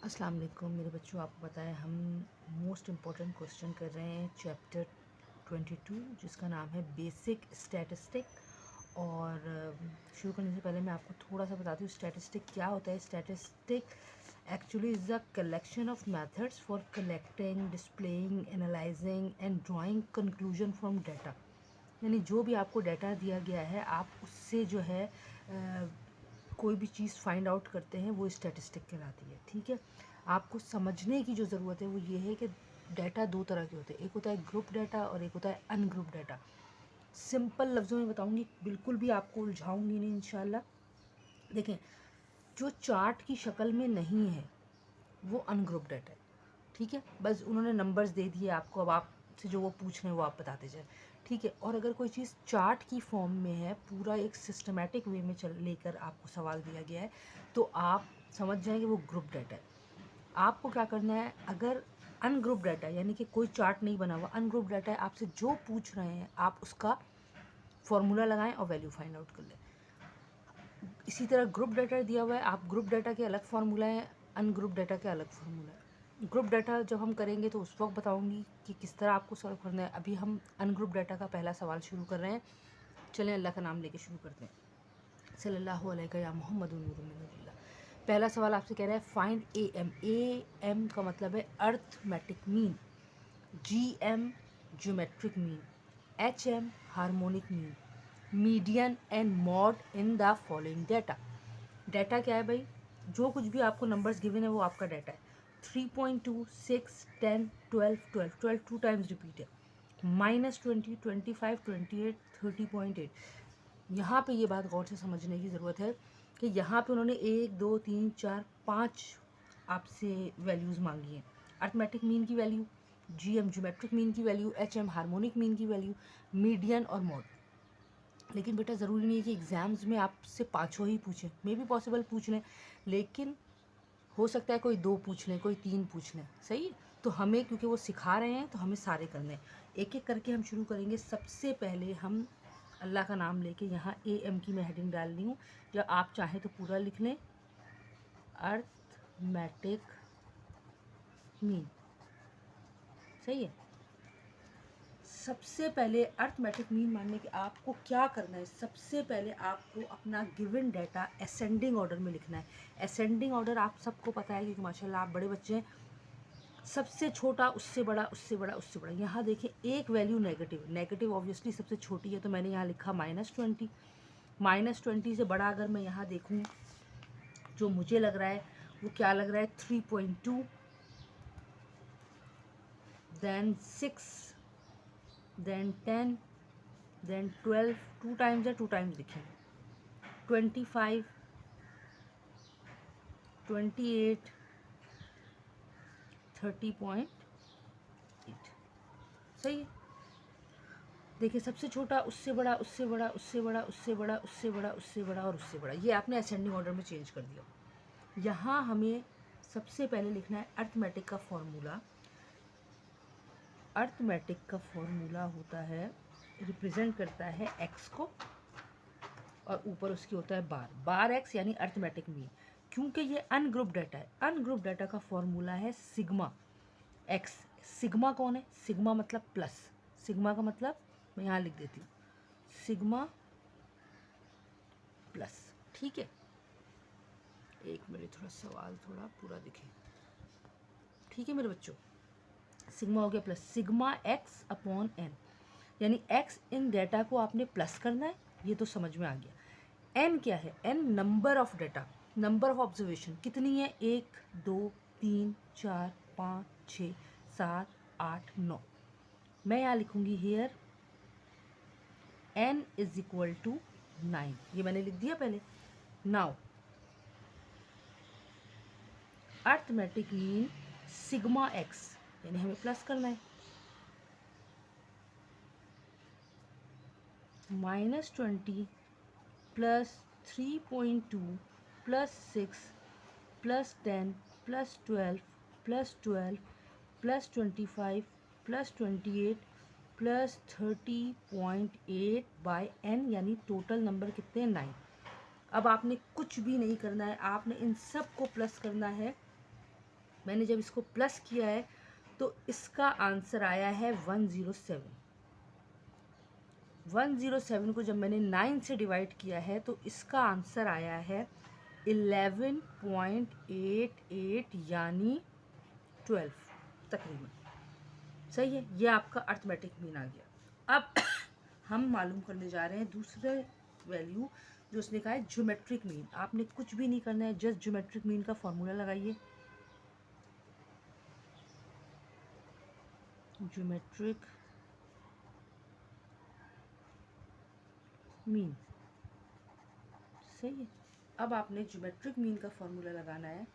अस्सलाम वालेकुम मेरे बच्चों। आपको पता है हम मोस्ट इम्पॉर्टेंट क्वेश्चन कर रहे हैं चैप्टर 22 जिसका नाम है बेसिक स्टैटिस्टिक। और शुरू करने से पहले मैं आपको थोड़ा सा बताती हूँ स्टैटिस्टिक क्या होता है। Statistic actually is a collection of methods for collecting, displaying, analysing and drawing conclusion from data. यानी जो भी आपको डाटा दिया गया है आप उससे जो है कोई भी चीज़ फाइंड आउट करते हैं, वो स्टैटिस्टिक कहलाती है। ठीक है, आपको समझने की जो ज़रूरत है वो ये है कि डाटा दो तरह के होते हैं, एक होता है ग्रुप डाटा और एक होता है अनग्रुप डाटा। सिंपल लफ्ज़ों में बताऊंगी, बिल्कुल भी आपको उलझाऊंगी नहीं इंशाल्लाह। देखें, जो चार्ट की शक्ल में नहीं है वो अनग्रुप डाटा है। ठीक है, बस उन्होंने नंबर्स दे दिए आपको, अब आपसे जो वो पूछ रहे हैं वो आप बताते जाए। ठीक है, और अगर कोई चीज़ चार्ट की फॉर्म में है, पूरा एक सिस्टमेटिक वे में चल लेकर आपको सवाल दिया गया है, तो आप समझ जाएंगे वो ग्रुप डाटा है। आपको क्या करना है, अगर अनग्रुप डाटा यानी कि कोई चार्ट नहीं बना हुआ, अनग्रुप डाटा है, आपसे जो पूछ रहे हैं आप उसका फॉर्मूला लगाएं और वैल्यू फाइंड आउट कर लें। इसी तरह ग्रुप डाटा दिया हुआ है, आप ग्रुप डाटा के अलग फार्मूला है, अनग्रुप डाटा के अलग फार्मूला है। ग्रुप डाटा जब हम करेंगे तो उस वक्त बताऊंगी कि किस तरह आपको सॉल्व करना है। अभी हम अनग्रुप डाटा का पहला सवाल शुरू कर रहे हैं। चलें अल्लाह का नाम लेके शुरू करते हैं। सल्लल्लाहु अलैहि या मोहम्मद नूरुम मिन नूरिल्लाह। पहला सवाल आपसे कह रहा है find A M. A M का मतलब है arithmetic mean, G M geometric mean, H M harmonic mean, median and mode in the following data. Data क्या है भाई, जो कुछ भी आपको नंबर्स गिवन है वो आपका डाटा है। 3.2, 6, 10, 12, 12, 12 टू टाइम्स रिपीट है। -20, 25, 28, 30.8। यहाँ पे ये बात गौर से समझने की ज़रूरत है कि यहाँ पे उन्होंने 1, 2, 3, 4, 5 आपसे वैल्यूज़ मांगी हैं। अर्थमेटिक मीन की value, G M geometric mean की value, H M harmonic mean की वैल्यू, मीडियन और मॉड। लेकिन बेटा ज़रूरी नहीं है कि एग्ज़ाम्स में आपसे पाँचों ही पूछें, मे भी पॉसिबल पूछ लें, लेकिन हो सकता है कोई 2 पूछ लें, कोई 3 पूछ लें। सही है, तो हमें क्योंकि वो सिखा रहे हैं तो हमें सारे करने हैं। एक एक करके हम शुरू करेंगे। सबसे पहले हम अल्लाह का नाम लेके यहाँ ए एम की मैं हेडिंग डाल रही हूँ, या आप चाहें तो पूरा लिख लें, अर्थमेटिक मीन। सही है, सबसे पहले अर्थमेटिक मीन मानने के आपको क्या करना है, सबसे पहले आपको अपना गिवन डाटा असेंडिंग ऑर्डर में लिखना है। असेंडिंग ऑर्डर आप सबको पता है क्योंकि माशाल्लाह आप बड़े बच्चे हैं। सबसे छोटा उससे बड़ा, उससे बड़ा, उससे बड़ा। यहाँ देखिए एक वैल्यू नेगेटिव, नेगेटिव ऑब्वियसली सबसे छोटी है, तो मैंने यहाँ लिखा -20। -20 से बड़ा अगर मैं यहाँ देखूँ, जो मुझे लग रहा है वो क्या लग रहा है, 3.2, देन 6, देन 10, देन 12, 2 टाइम्स है, 2 टाइम्स लिखें, 25, 28, 30.8। सही है, देखिए सबसे छोटा, उससे बड़ा, उससे बड़ा, उससे बड़ा, उससे बड़ा, उससे बड़ा, उससे बड़ा और उससे बड़ा। ये आपने असेंडिंग ऑर्डर में चेंज कर दिया। यहाँ हमें सबसे पहले लिखना है अर्थमेटिक का फॉर्मूला। अर्थमेटिक का फॉर्मूला होता है, रिप्रेजेंट करता है एक्स को, और ऊपर उसकी होता है बार, बार एक्स यानी अर्थमेटिक मीन। क्योंकि ये अनग्रुप डाटा है, अनग्रुप डाटा का फॉर्मूला है सिग्मा एक्स। सिग्मा कौन है, सिग्मा मतलब प्लस, सिग्मा का मतलब मैं यहाँ लिख देती हूँ, सिग्मा प्लस। ठीक है, एक मिनट, थोड़ा सवाल थोड़ा पूरा दिखे। ठीक है मेरे बच्चों, सिग्मा हो गया plus, sigma x upon n, यानी एक्स इन डाटा को आपने प्लस करना है, ये तो समझ में आ गया। एन क्या है, n number of data, number of observation कितनी है, 1, 2, 3, 4, 5, 6, 7, 8, 9। मैं यहाँ लिखूंगी here n is equal to 9, ये मैंने लिख दिया पहले। Now arithmetic mean sigma x, यानी हमें प्लस करना है, -20 plus 3.2 plus 6 plus 10 plus 12 plus 12 plus 25 plus 28 plus 30.8 by n, यानी टोटल नंबर कितने हैं, 9। अब आपने कुछ भी नहीं करना है, आपने इन सब को प्लस करना है मैंने जब इसको प्लस किया है तो इसका आंसर आया है 107। 107 को जब मैंने 9 से डिवाइड किया है तो इसका आंसर आया है 11.88 यानी 12 तकरीबन। सही है, ये आपका अर्थमेटिक मीन आ गया। अब हम मालूम करने जा रहे हैं दूसरे वैल्यू जो उसने कहा है ज्योमेट्रिक मीन। आपने कुछ भी नहीं करना है, जस्ट ज्योमेट्रिक मीन का फॉर्मूला लगाइए। ज्योमेट्रिक मीन, सही है। अब आपने ज्योमेट्रिक मीन का फॉर्मूला लगाना है।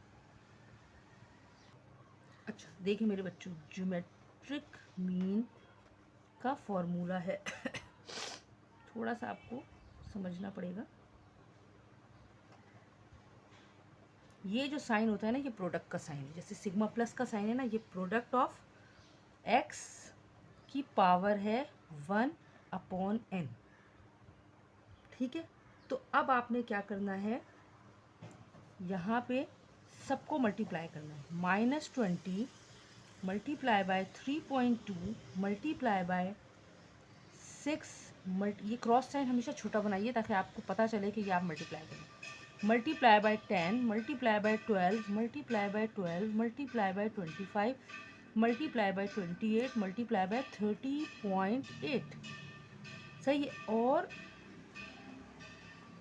अच्छा देखिए मेरे बच्चों, ज्योमेट्रिक मीन का फॉर्मूला है थोड़ा सा आपको समझना पड़ेगा। ये जो साइन होता है ना, ये प्रोडक्ट का साइन है। जैसे सिग्मा प्लस का साइन है ना, ये प्रोडक्ट ऑफ x की पावर है 1/n। ठीक है, तो अब आपने क्या करना है, यहाँ पे सबको मल्टीप्लाई करना है। -20 मल्टीप्लाई बाय 3.2 मल्टीप्लाई बाय 6 ये क्रॉस साइन हमेशा छोटा बनाइए ताकि आपको पता चले कि ये आप मल्टीप्लाई करें। Multiply by 10 multiply by 12 multiply by 12 multiply by 25 multiply by 28 multiply by 30.8। सही है, और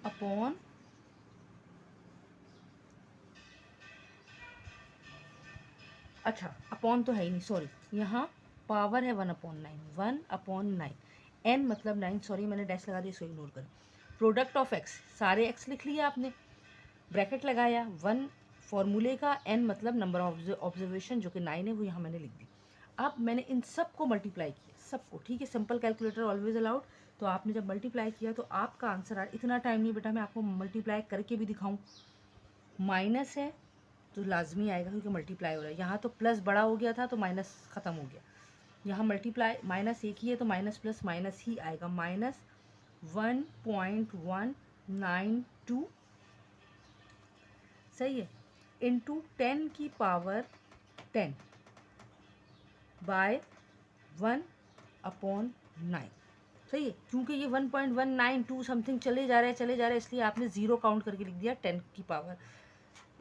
अपॉन अच्छा अपॉन तो है ही नहीं, सॉरी, यहाँ पावर है 1/9, 1/9, n मतलब 9, सॉरी मैंने डैश लगा दिया, इसको इग्नोर करें। प्रोडक्ट ऑफ x, सारे x लिख लिए आपने, ब्रैकेट लगाया, 1 फॉर्मूले का, n मतलब नंबर ऑफ ऑब्जर्वेशन जो कि 9 है, वो यहाँ मैंने लिख दी। अब मैंने इन सब को मल्टीप्लाई किया, सबको, ठीक है, सिंपल कैलकुलेटर ऑलवेज अलाउड। तो आपने जब मल्टीप्लाई किया तो आपका आंसर आ, इतना टाइम नहीं बेटा, मैं आपको मल्टीप्लाई करके भी दिखाऊँ। माइनस है तो लाजमी आएगा क्योंकि मल्टीप्लाई हो रहा है। यहाँ तो प्लस बड़ा हो गया था तो माइनस ख़त्म हो गया। यहाँ मल्टीप्लाई माइनस एक ही है तो माइनस प्लस माइनस ही आएगा, -1.192, सही है, इंटू 10 की पावर 10 बाय 1/9। सही है, क्योंकि ये 1.192 समथिंग चले जा रहे हैं इसलिए आपने ज़ीरो काउंट करके लिख दिया 10 की पावर,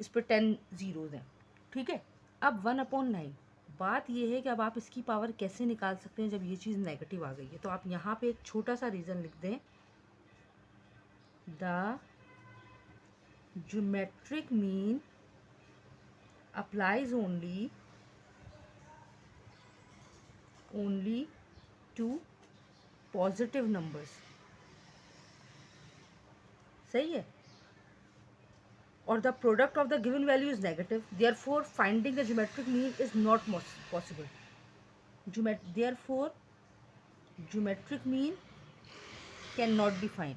इस पर 10 ज़ीरोज़ हैं। ठीक है, अब 1/9, बात ये है कि अब आप इसकी पावर कैसे निकाल सकते हैं जब ये चीज़ नेगेटिव आ गई है। तो आप यहाँ पे एक छोटा सा रीज़न लिख दें, the geometric mean applies only to positive numbers. सही है, or the product of the given value is negative, therefore finding the geometric mean is not possible. Therefore geometric mean cannot be found.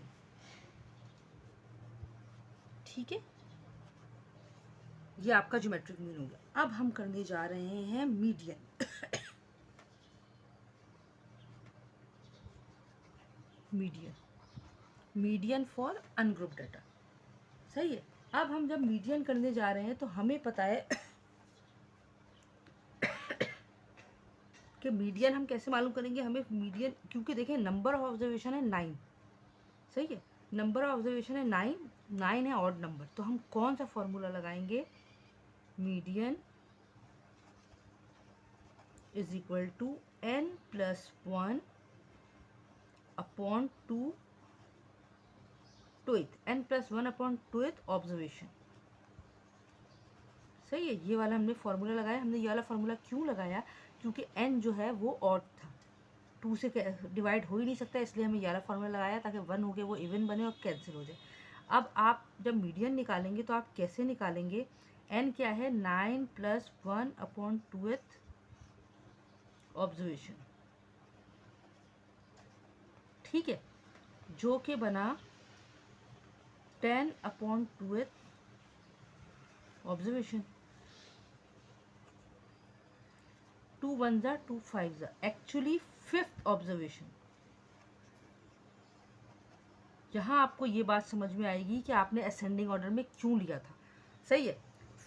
ठीक है, ये आपका geometric mean हो गया। अब हम करने जा रहे हैं median. Median for ungroup data. सही है, अब हम जब मीडियन करने जा रहे हैं तो हमें पता है कि मीडियन हम कैसे मालूम करेंगे। हमें मीडियन, क्योंकि देखें नंबर ऑफ ऑब्जर्वेशन है 9, सही है, नंबर ऑफ ऑब्जर्वेशन है 9 है ऑड नंबर, तो हम कौन सा फॉर्मूला लगाएंगे, median is equal to n+1 upon 2th, n+1 upon 2th observation. सही है, ये वाला हमने फॉर्मूला लगाया। हमने ये वाला फॉर्मूला क्यों लगाया, क्योंकि n जो है वो ऑड था, 2 से डिवाइड हो ही नहीं सकता, इसलिए हमें ये वाला फॉर्मूला लगाया ताकि 1 हो गया वो इवन बने और कैंसिल हो जाए। अब आप जब मीडियन निकालेंगे तो आप कैसे निकालेंगे, n क्या है, 9+1 अपॉन 2th ऑब्जर्वेशन, ठीक है, जो कि बना 10 अपॉन 2th ऑब्जर्वेशन। 2 1 जा 2 5 जा, एक्चुअली 5th ऑब्जर्वेशन। यहाँ आपको ये बात समझ में आएगी कि आपने असेंडिंग ऑर्डर में क्यों लिया था। सही है,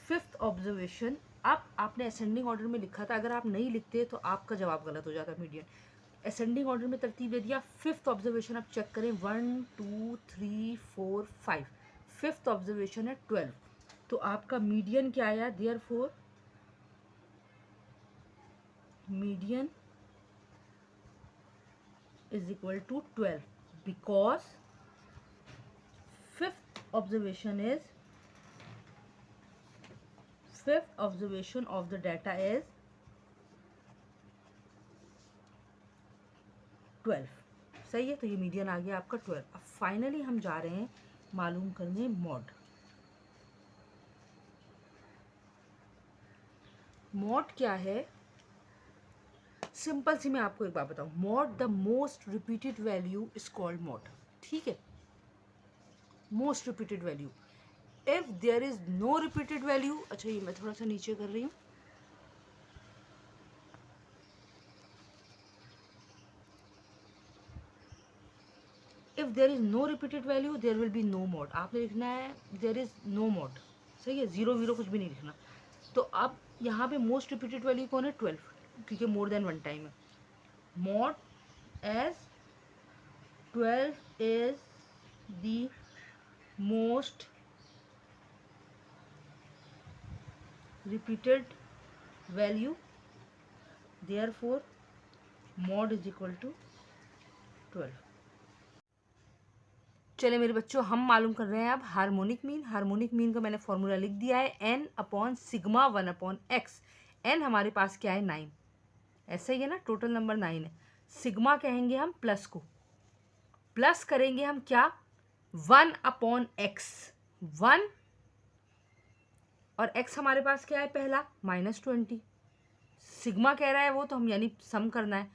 5th ऑब्जर्वेशन अब आपने असेंडिंग ऑर्डर में लिखा था, अगर आप नहीं लिखते तो आपका जवाब गलत हो जाता मीडियन। असेंडिंग ऑर्डर में तरतीब दे दिया। फिफ्थ ऑब्जर्वेशन आप चेक करें, 1 2 3 4 5, फिफ्थ ऑब्जर्वेशन है 12, तो आपका मीडियन क्या आया? Therefore median is equal to 12 because fifth observation of the data is 12। सही है, तो ये मीडियन आ गया आपका 12। अब फाइनली हम जा रहे हैं मालूम करने मॉड। मॉड क्या है? सिंपल सी मैं आपको एक बात बताऊं, mode the most repeated value is called mode. ठीक है, most repeated value. If there is no repeated value, अच्छा ये मैं थोड़ा सा नीचे कर रही हूँ, if there is no repeated value there will be no mode. आपने लिखना है देयर इज नो मॉड, सही है, 0 0 कुछ भी नहीं लिखना। तो अब यहाँ पे मोस्ट रिपीटेड वैल्यू कौन है? 12, क्योंकि मोर देन वन टाइम है। Mode as 12 is the most repeated value, therefore mod is equal to 12। चले मेरे बच्चों, हम मालूम कर रहे हैं अब हार्मोनिक मीन। हार्मोनिक मीन का मैंने फॉर्मूला लिख दिया है, n upon sigma 1 upon x. n हमारे पास क्या है? 9, ऐसा ही है ना, टोटल नंबर 9 है। सिग्मा कहेंगे हम प्लस को, प्लस करेंगे हम क्या? 1 अपॉन एक्स, 1 और x हमारे पास क्या है? पहला -20। सिग्मा कह रहा है वो, तो हम यानी सम करना है,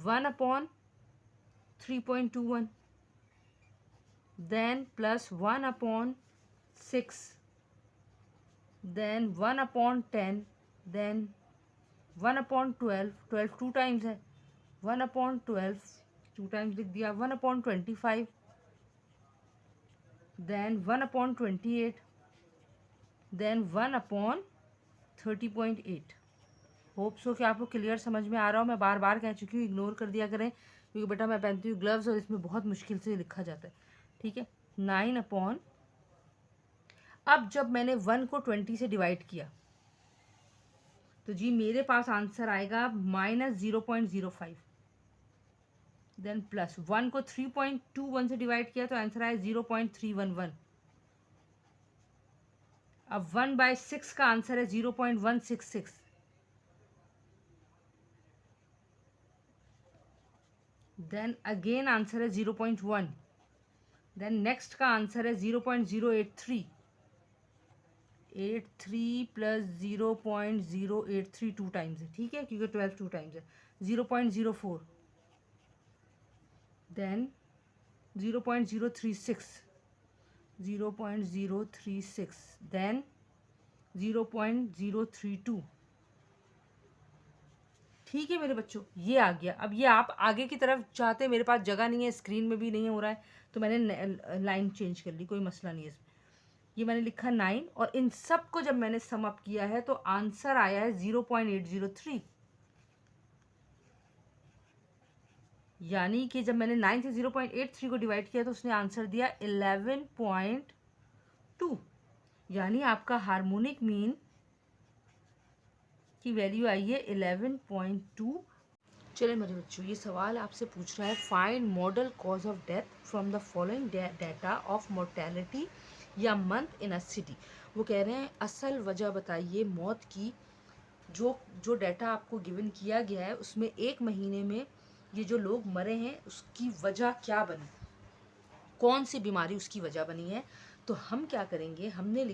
1 upon 3.21, then plus 1 upon 6, then 1 upon 10, then 1 upon 12, 12 two times है, 1 अपॉन 12 टू टाइम्स लिख दिया, 1 upon 25, then 1 upon 28, then 1 upon 30.8। Hope so कि आपको क्लियर समझ में आ रहा हो। मैं बार बार कह चुकी हूँ, इग्नोर कर दिया करें, क्योंकि बेटा मैं पहनती हूँ ग्लव्स और इसमें बहुत मुश्किल से लिखा जाता है। ठीक है, 9 अपॉन, अब जब मैंने 1 को 20 से डिवाइड किया तो जी मेरे पास आंसर आएगा -0.05, देन प्लस 1 को 3.21 से डिवाइड किया तो आंसर आया 0.311। अब 1/6 का आंसर है 0.166, देन अगेन आंसर है 0.1, देन नेक्स्ट का आंसर है 0.083, 83 प्लस 0.083 टू टाइम्स है, ठीक है, क्योंकि 12 टू टाइम्स है, 0.04, देन 0.036, 0.036, देन 0.032। ठीक है मेरे बच्चों, ये आ गया। अब ये आप आगे की तरफ चाहते, मेरे पास जगह नहीं है, स्क्रीन में भी नहीं हो रहा है, तो मैंने लाइन चेंज कर ली, कोई मसला नहीं है इसमें। ये मैंने लिखा 9 और इन सब को जब मैंने सम अप किया है तो आंसर आया है 0.803, यानी कि जब मैंने 9 से 0.83 को डिवाइड किया तो उसने आंसर दिया 11.2, यानी आपका हार्मोनिक मीन की वैल्यू आई है 11.2। चलिए मेरे बच्चों, ये सवाल आपसे पूछ रहा है, find model cause of death from the following data of mortality या मंथ इन अ सिटी। वो कह रहे हैं असल वजह बताइए मौत की, जो डाटा आपको गिवन किया गया है उसमें एक महीने में ये जो लोग मरे हैं उसकी वजह क्या बनी, कौन सी बीमारी उसकी वजह बनी है। तो हम क्या करेंगे, हमने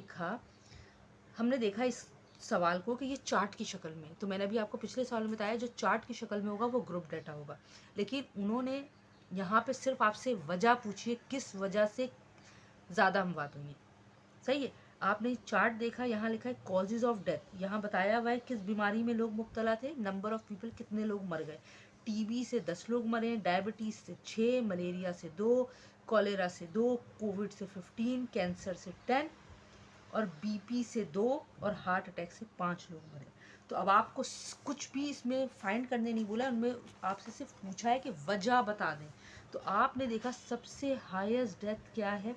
देखा इस सवाल को कि ये चार्ट की शक्ल में, तो मैंने अभी आपको पिछले साल में बताया जो चार्ट की शक्ल में होगा वो ग्रुप डाटा होगा, लेकिन उन्होंने यहाँ पे सिर्फ आपसे वजह पूछी है, किस वजह से ज़्यादा अमवात हुई है। सही है, आपने चार्ट देखा, यहाँ लिखा है कॉजेज ऑफ डेथ, यहाँ बताया हुआ है किस बीमारी में लोग मुब्तला थे, नंबर ऑफ पीपल कितने लोग मर गए। टीबी से 10 लोग मरे, डायबिटीज़ से 6, मलेरिया से 2, कॉलेरा से 2, कोविड से 15, कैंसर से 10, और बीपी से 2 और हार्ट अटैक से 5 लोग मरे। तो अब आपको कुछ भी इसमें फाइंड करने नहीं बोला, उनमें आपसे सिर्फ पूछा है कि वजह बता दें। तो आपने देखा सबसे हाईएस्ट डेथ क्या है,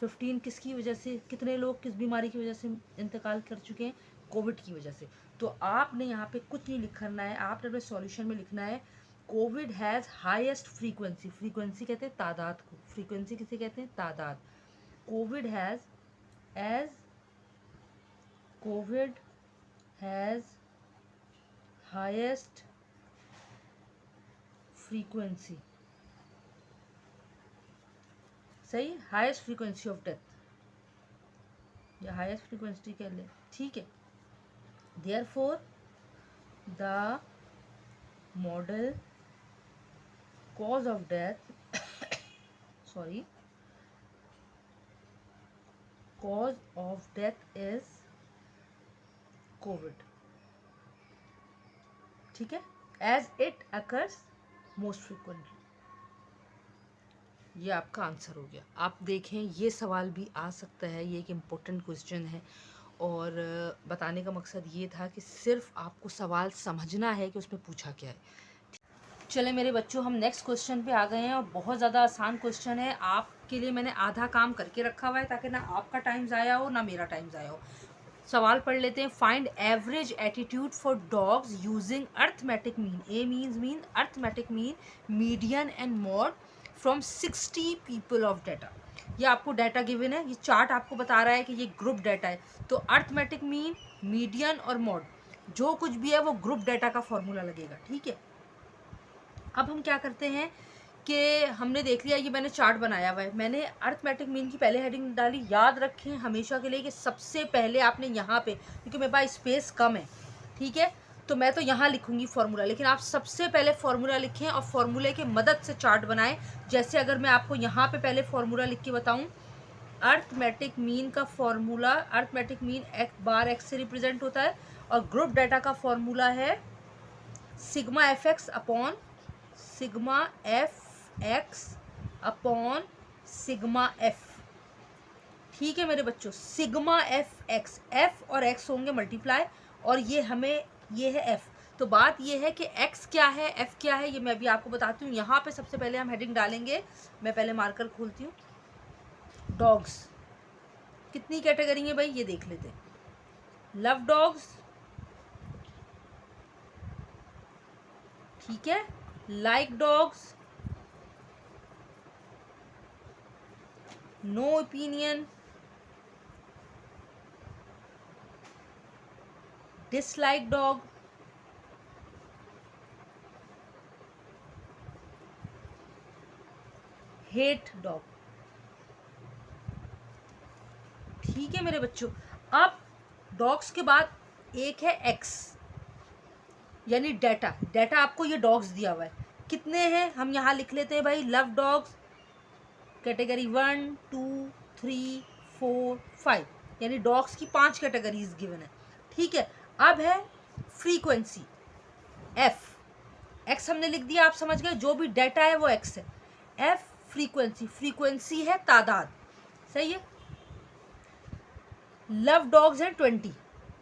15 किसकी वजह से, कितने लोग किस बीमारी की वजह से इंतकाल कर चुके हैं, कोविड की वजह से। तो आपने यहाँ पे कुछ नहीं लिखना है, आपने अपने सॉल्यूशन में लिखना है Covid has highest frequency. Frequency कहते हैं तादाद को, फ्रीक्वेंसी किसे कहते हैं, तादाद। कोविड हैज़ हाईएस्ट फ्रीक्वेंसी, सही, हाईएस्ट फ्रीक्वेंसी ऑफ डेथ या हाईएस्ट फ्रीक्वेंसी कह ले, ठीक है। Therefore the model cause of death cause of death is COVID, ठीक है, as it occurs most frequently। ये आपका आंसर हो गया। आप देखें ये सवाल भी आ सकता है, ये एक इम्पोर्टेंट क्वेश्चन है और बताने का मकसद ये था कि सिर्फ आपको सवाल समझना है कि उसमें पूछा क्या है। चले मेरे बच्चों, हम नेक्स्ट क्वेश्चन पे आ गए हैं और बहुत ज़्यादा आसान क्वेश्चन है। आपके लिए मैंने आधा काम करके रखा हुआ है ताकि ना आपका टाइम ज़ाया हो ना मेरा टाइम ज़ाया हो। सवाल पढ़ लेते हैं। Find average attitude for dogs using arithmetic mean. A mean arithmetic mean, median and mod from 60 people of data. ये आपको डाटा गिवन है, ये चार्ट आपको बता रहा है कि ये ग्रुप डाटा है। तो अर्थमेटिक मीन, मीडियन और मॉड जो कुछ भी है वो ग्रुप डाटा का फॉर्मूला लगेगा, ठीक है। अब हम क्या करते हैं कि हमने देख लिया, ये मैंने चार्ट बनाया हुआ है। मैंने अर्थमेटिक मीन की पहले हेडिंग डाली, याद रखें हमेशा के लिए कि सबसे पहले आपने यहाँ पे, क्योंकि मेरे पास स्पेस कम है, ठीक है, तो मैं तो यहाँ लिखूँगी फार्मूला, लेकिन आप सबसे पहले फार्मूला लिखें और फार्मूले की मदद से चार्ट बनाएं। जैसे अगर मैं आपको यहाँ पे पहले फार्मूला लिख के बताऊँ, अर्थमेटिक मीन का फॉर्मूला, अर्थमेटिक मीन बार एक्स से रिप्रेजेंट होता है और ग्रुप डाटा का फॉर्मूला है sigma F x upon sigma F, ठीक है मेरे बच्चों। सिग्मा एफ एक्स, एफ और एक्स होंगे मल्टीप्लाई और ये है एफ। तो बात ये है कि एक्स क्या है, एफ क्या है, ये मैं भी आपको बताती हूँ। यहाँ पे सबसे पहले हम हेडिंग डालेंगे, मैं पहले मार्कर खोलती हूँ। डॉग्स कितनी कैटेगरी है भाई, ये देख लेते हैं। लव डॉग्स, ठीक है, like dogs, no opinion, dislike dog, hate dog, ठीक है मेरे बच्चों। अब डॉग्स के बाद एक है एक्स यानी डाटा। डाटा आपको ये डॉग्स दिया हुआ है, कितने हैं हम यहाँ लिख लेते हैं भाई। लव डॉग्स कैटेगरी 1 2 3 4 5, यानी डॉग्स की 5 कैटेगरीज गिवन है, ठीक है। अब है फ्रीक्वेंसी एफ, एक्स हमने लिख दिया, आप समझ गए, जो भी डाटा है वो एक्स है। एफ फ्रीक्वेंसी है तादाद, सही है। लव डॉग्स है 20,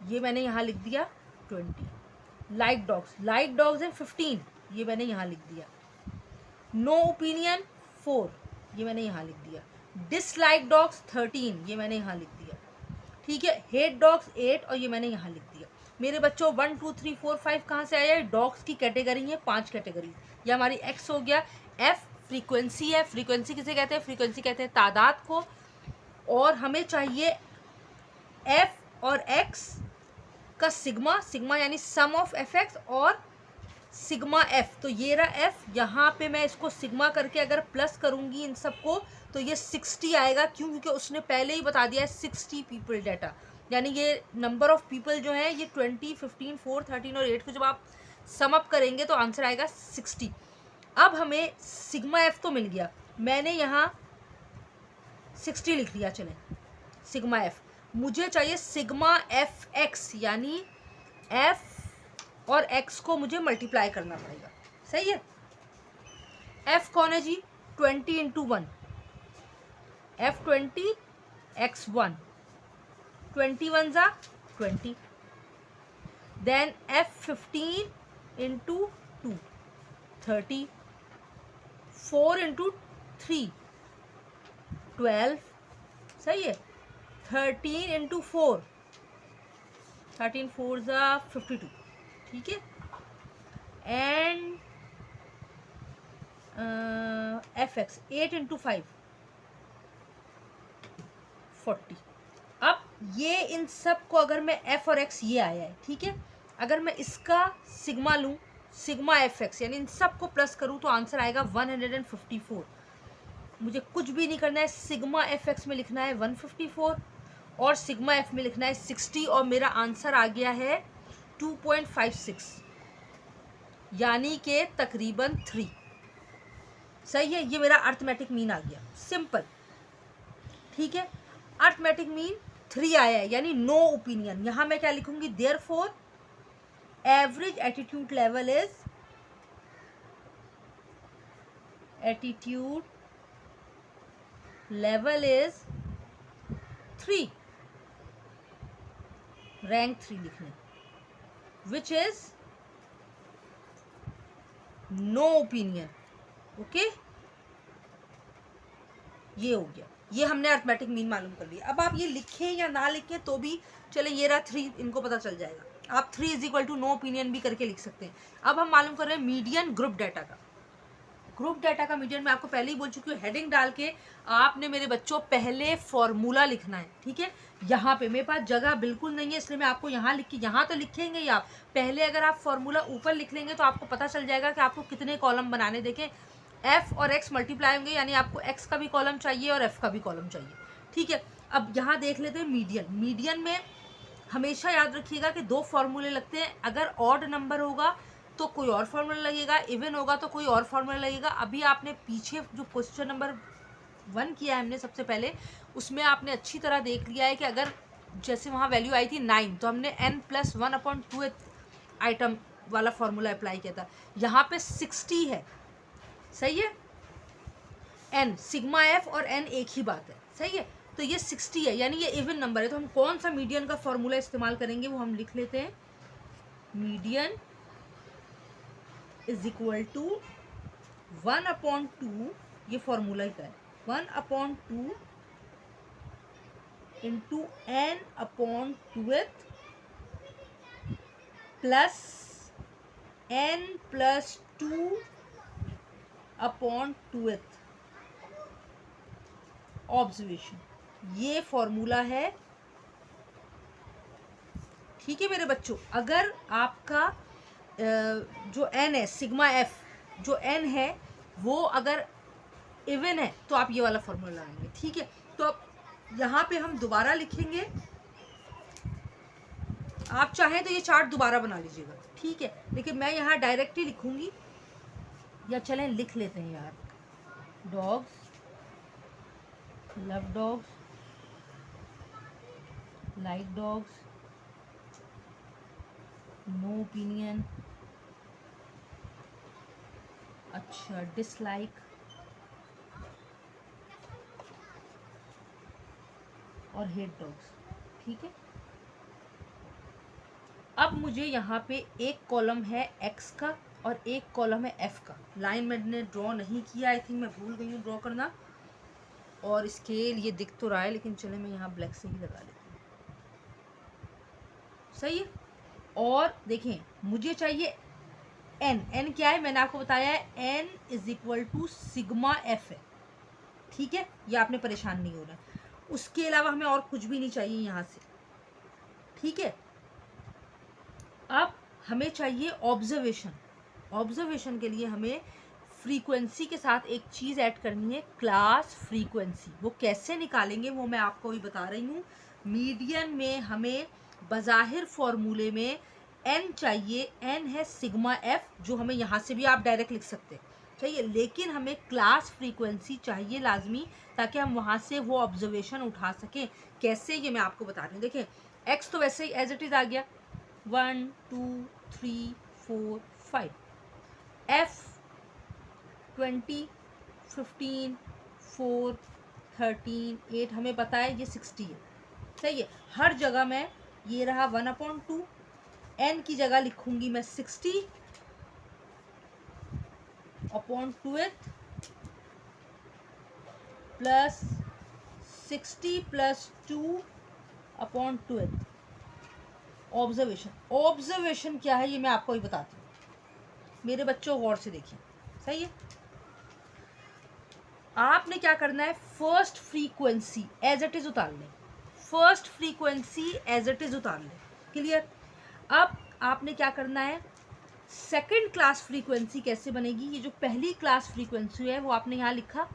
ये मैंने यहाँ लिख दिया 20। लाइक डॉग्स है 15, ये मैंने यहाँ लिख दिया। नो ओपिनियन 4, ये मैंने यहाँ लिख दिया। डिसलाइक डॉग्स 13, ये मैंने यहाँ लिख दिया, ठीक है। हेट डॉग्स 8 और ये मैंने यहाँ लिख दिया। मेरे बच्चों 1 2 3 4 5 कहाँ से आया है, डॉग्स की कैटेगरी है 5 कैटेगरी, ये हमारी एक्स हो गया। एफ फ्रीक्वेंसी है, फ्रीक्वेंसी किसे कहते हैं, फ्रीक्वेंसी कहते हैं तादाद को। और हमें चाहिए एफ और एक्स का सिग्मा यानी सम ऑफ एफ एक्स और सिग्मा एफ। तो ये रहा एफ, यहाँ पे मैं इसको सिग्मा करके अगर प्लस करूँगी इन सबको तो ये 60 आएगा। क्यों, क्योंकि उसने पहले ही बता दिया है 60 पीपल डाटा, यानी ये नंबर ऑफ पीपल जो है ये 20 15 4 13 और 8 को जब आप सम अप करेंगे तो आंसर आएगा 60। अब हमें सिग्मा एफ तो मिल गया, मैंने यहाँ 60 लिख दिया, चले सिग्मा एफ। मुझे चाहिए सिग्मा एफ एक्स, यानी एफ और एक्स को मुझे मल्टीप्लाई करना पड़ेगा, सही है। एफ कौन है जी, 20 × 1, एफ 20 x 1, 21 ज़ा 20, देन F15 इंटू 2 30, 4 इंटू 3 12, सही है, 13 इंटू 4 13 4 ज़ा 52, ठीक है, एंड FX 8 इंटू 5 40। अब ये इन सब को अगर मैं F और X ये आया है, ठीक है, अगर मैं इसका सिग्मा लूँ, सिग्मा FX यानी इन सब को प्लस करूँ तो आंसर आएगा 154। मुझे कुछ भी नहीं करना है, सिग्मा FX में लिखना है 154 और सिग्मा F में लिखना है 60 और मेरा आंसर आ गया है 2.56 यानी कि तकरीबन 3। सही है, ये मेरा अर्थमेटिक मीन आ गया, सिंपल, ठीक है। अर्थमेटिक मीन 3 आया है यानी नो ओपिनियन। यहाँ मैं क्या लिखूंगी, therefore average attitude level is, attitude level is 3, rank 3 लिखने, which is no opinion. Okay, ये हो गया, ये हमने अर्थमेटिक मीन मालूम कर लिया। अब आप ये लिखें या ना लिखें तो भी चले, ये रहा 3, इनको पता चल जाएगा। आप 3 is equal to no opinion भी करके लिख सकते हैं। अब हम मालूम कर रहे हैं मीडियन ग्रुप डाटा का। ग्रुप डाटा का मीडियन मैं आपको पहले ही बोल चुकी हूँ, हेडिंग डाल के आपने मेरे बच्चों पहले फॉर्मूला लिखना है, ठीक है। यहाँ पे मेरे पास जगह बिल्कुल नहीं है इसलिए मैं आपको यहाँ लिख के, यहाँ तो लिखेंगे ही आप पहले, अगर आप फॉर्मूला ऊपर लिख लेंगे तो आपको पता चल जाएगा कि आपको कितने कॉलम बनाने। देखें F और X मल्टीप्लाई होंगे यानी आपको X का भी कॉलम चाहिए और F का भी कॉलम चाहिए, ठीक है। अब यहाँ देख लेते हैं मीडियन। मीडियन में हमेशा याद रखिएगा कि 2 फॉर्मूले लगते हैं, अगर ऑड नंबर होगा तो कोई और फार्मूला लगेगा, इवन होगा तो कोई और फार्मूला लगेगा। अभी आपने पीछे जो क्वेश्चन नंबर 1 किया है हमने सबसे पहले, उसमें आपने अच्छी तरह देख लिया है कि अगर जैसे वहाँ वैल्यू आई थी 9 तो हमने n+1/2 आइटम वाला फार्मूला अप्लाई किया था। यहाँ पे 60 है, सही है, n सिग्मा F और n एक ही बात है, सही है, तो ये 60 है यानी ये इवन नंबर है। तो हम कौन सा मीडियन का फॉर्मूला इस्तेमाल करेंगे वो हम लिख लेते हैं, मीडियन इज इक्वल टू 1/2, ये फॉर्मूला ही का है, 1/2 into n/2th plus n+2/2th observation, ये फॉर्मूला है, ठीक है मेरे बच्चों। अगर आपका जो n है सिग्मा F, जो n है वो अगर इवन है तो आप ये वाला फॉर्मूला लगाएंगे, ठीक है। तो अब यहाँ पे हम दोबारा लिखेंगे, आप चाहें तो ये चार्ट दोबारा बना लीजिएगा, ठीक है, लेकिन मैं यहाँ डायरेक्ट ही लिखूंगी, या चलें लिख लेते हैं यार, dogs love dogs, like dogs, no opinion, अच्छा डिसलाइक, और हेट डॉग्स, ठीक है। अब मुझे यहाँ पे एक कॉलम है X का और एक कॉलम है F का। लाइन मैंने ड्रॉ नहीं किया, आई थिंक मैं भूल गई हूँ ड्रॉ करना, और स्केल ये दिख तो रहा है लेकिन चले मैं यहाँ ब्लैक से ही लगा लेती हूँ, सही है। और देखें मुझे चाहिए n क्या है, मैंने आपको बताया है n is equal to sigma F है, ठीक है, ये आपने परेशान नहीं होना। उसके अलावा हमें और कुछ भी नहीं चाहिए यहाँ से, ठीक है। अब हमें चाहिए ऑब्जर्वेशन। ऑब्जर्वेशन के लिए हमें फ्रीक्वेंसी के साथ एक चीज़ ऐड करनी है, क्लास फ्रीक्वेंसी। वो कैसे निकालेंगे वो मैं आपको अभी बता रही हूँ। मीडियन में हमें बज़ाहिर फॉर्मूले में n चाहिए, n है सिग्मा F, जो हमें यहाँ से भी आप डायरेक्ट लिख सकते हैं, चाहिए, लेकिन हमें क्लास फ्रीक्वेंसी चाहिए लाजमी, ताकि हम वहाँ से वो ऑब्जर्वेशन उठा सकें। कैसे, ये मैं आपको बता रही हूँ। देखिए x तो वैसे ही एज इट इज़ आ गया, 1 2 3 4 5, F 20 15 4 13 8, हमें पता है ये 60 है, सही है। हर जगह मैं ये रहा 1/2, n की जगह लिखूंगी मैं 60/2 प्लस 60+2/2। ऑब्जर्वेशन क्या है ये मैं आपको ही बताती हूँ, मेरे बच्चों गौर से देखिए। सही है, आपने क्या करना है, first frequency as it is उतार लें, first frequency as it is उतार लें। क्लियर। अब आपने क्या करना है, सेकंड क्लास फ्रीक्वेंसी कैसे बनेगी, ये जो पहली क्लास फ्रीक्वेंसी है वो आपने यहाँ लिखा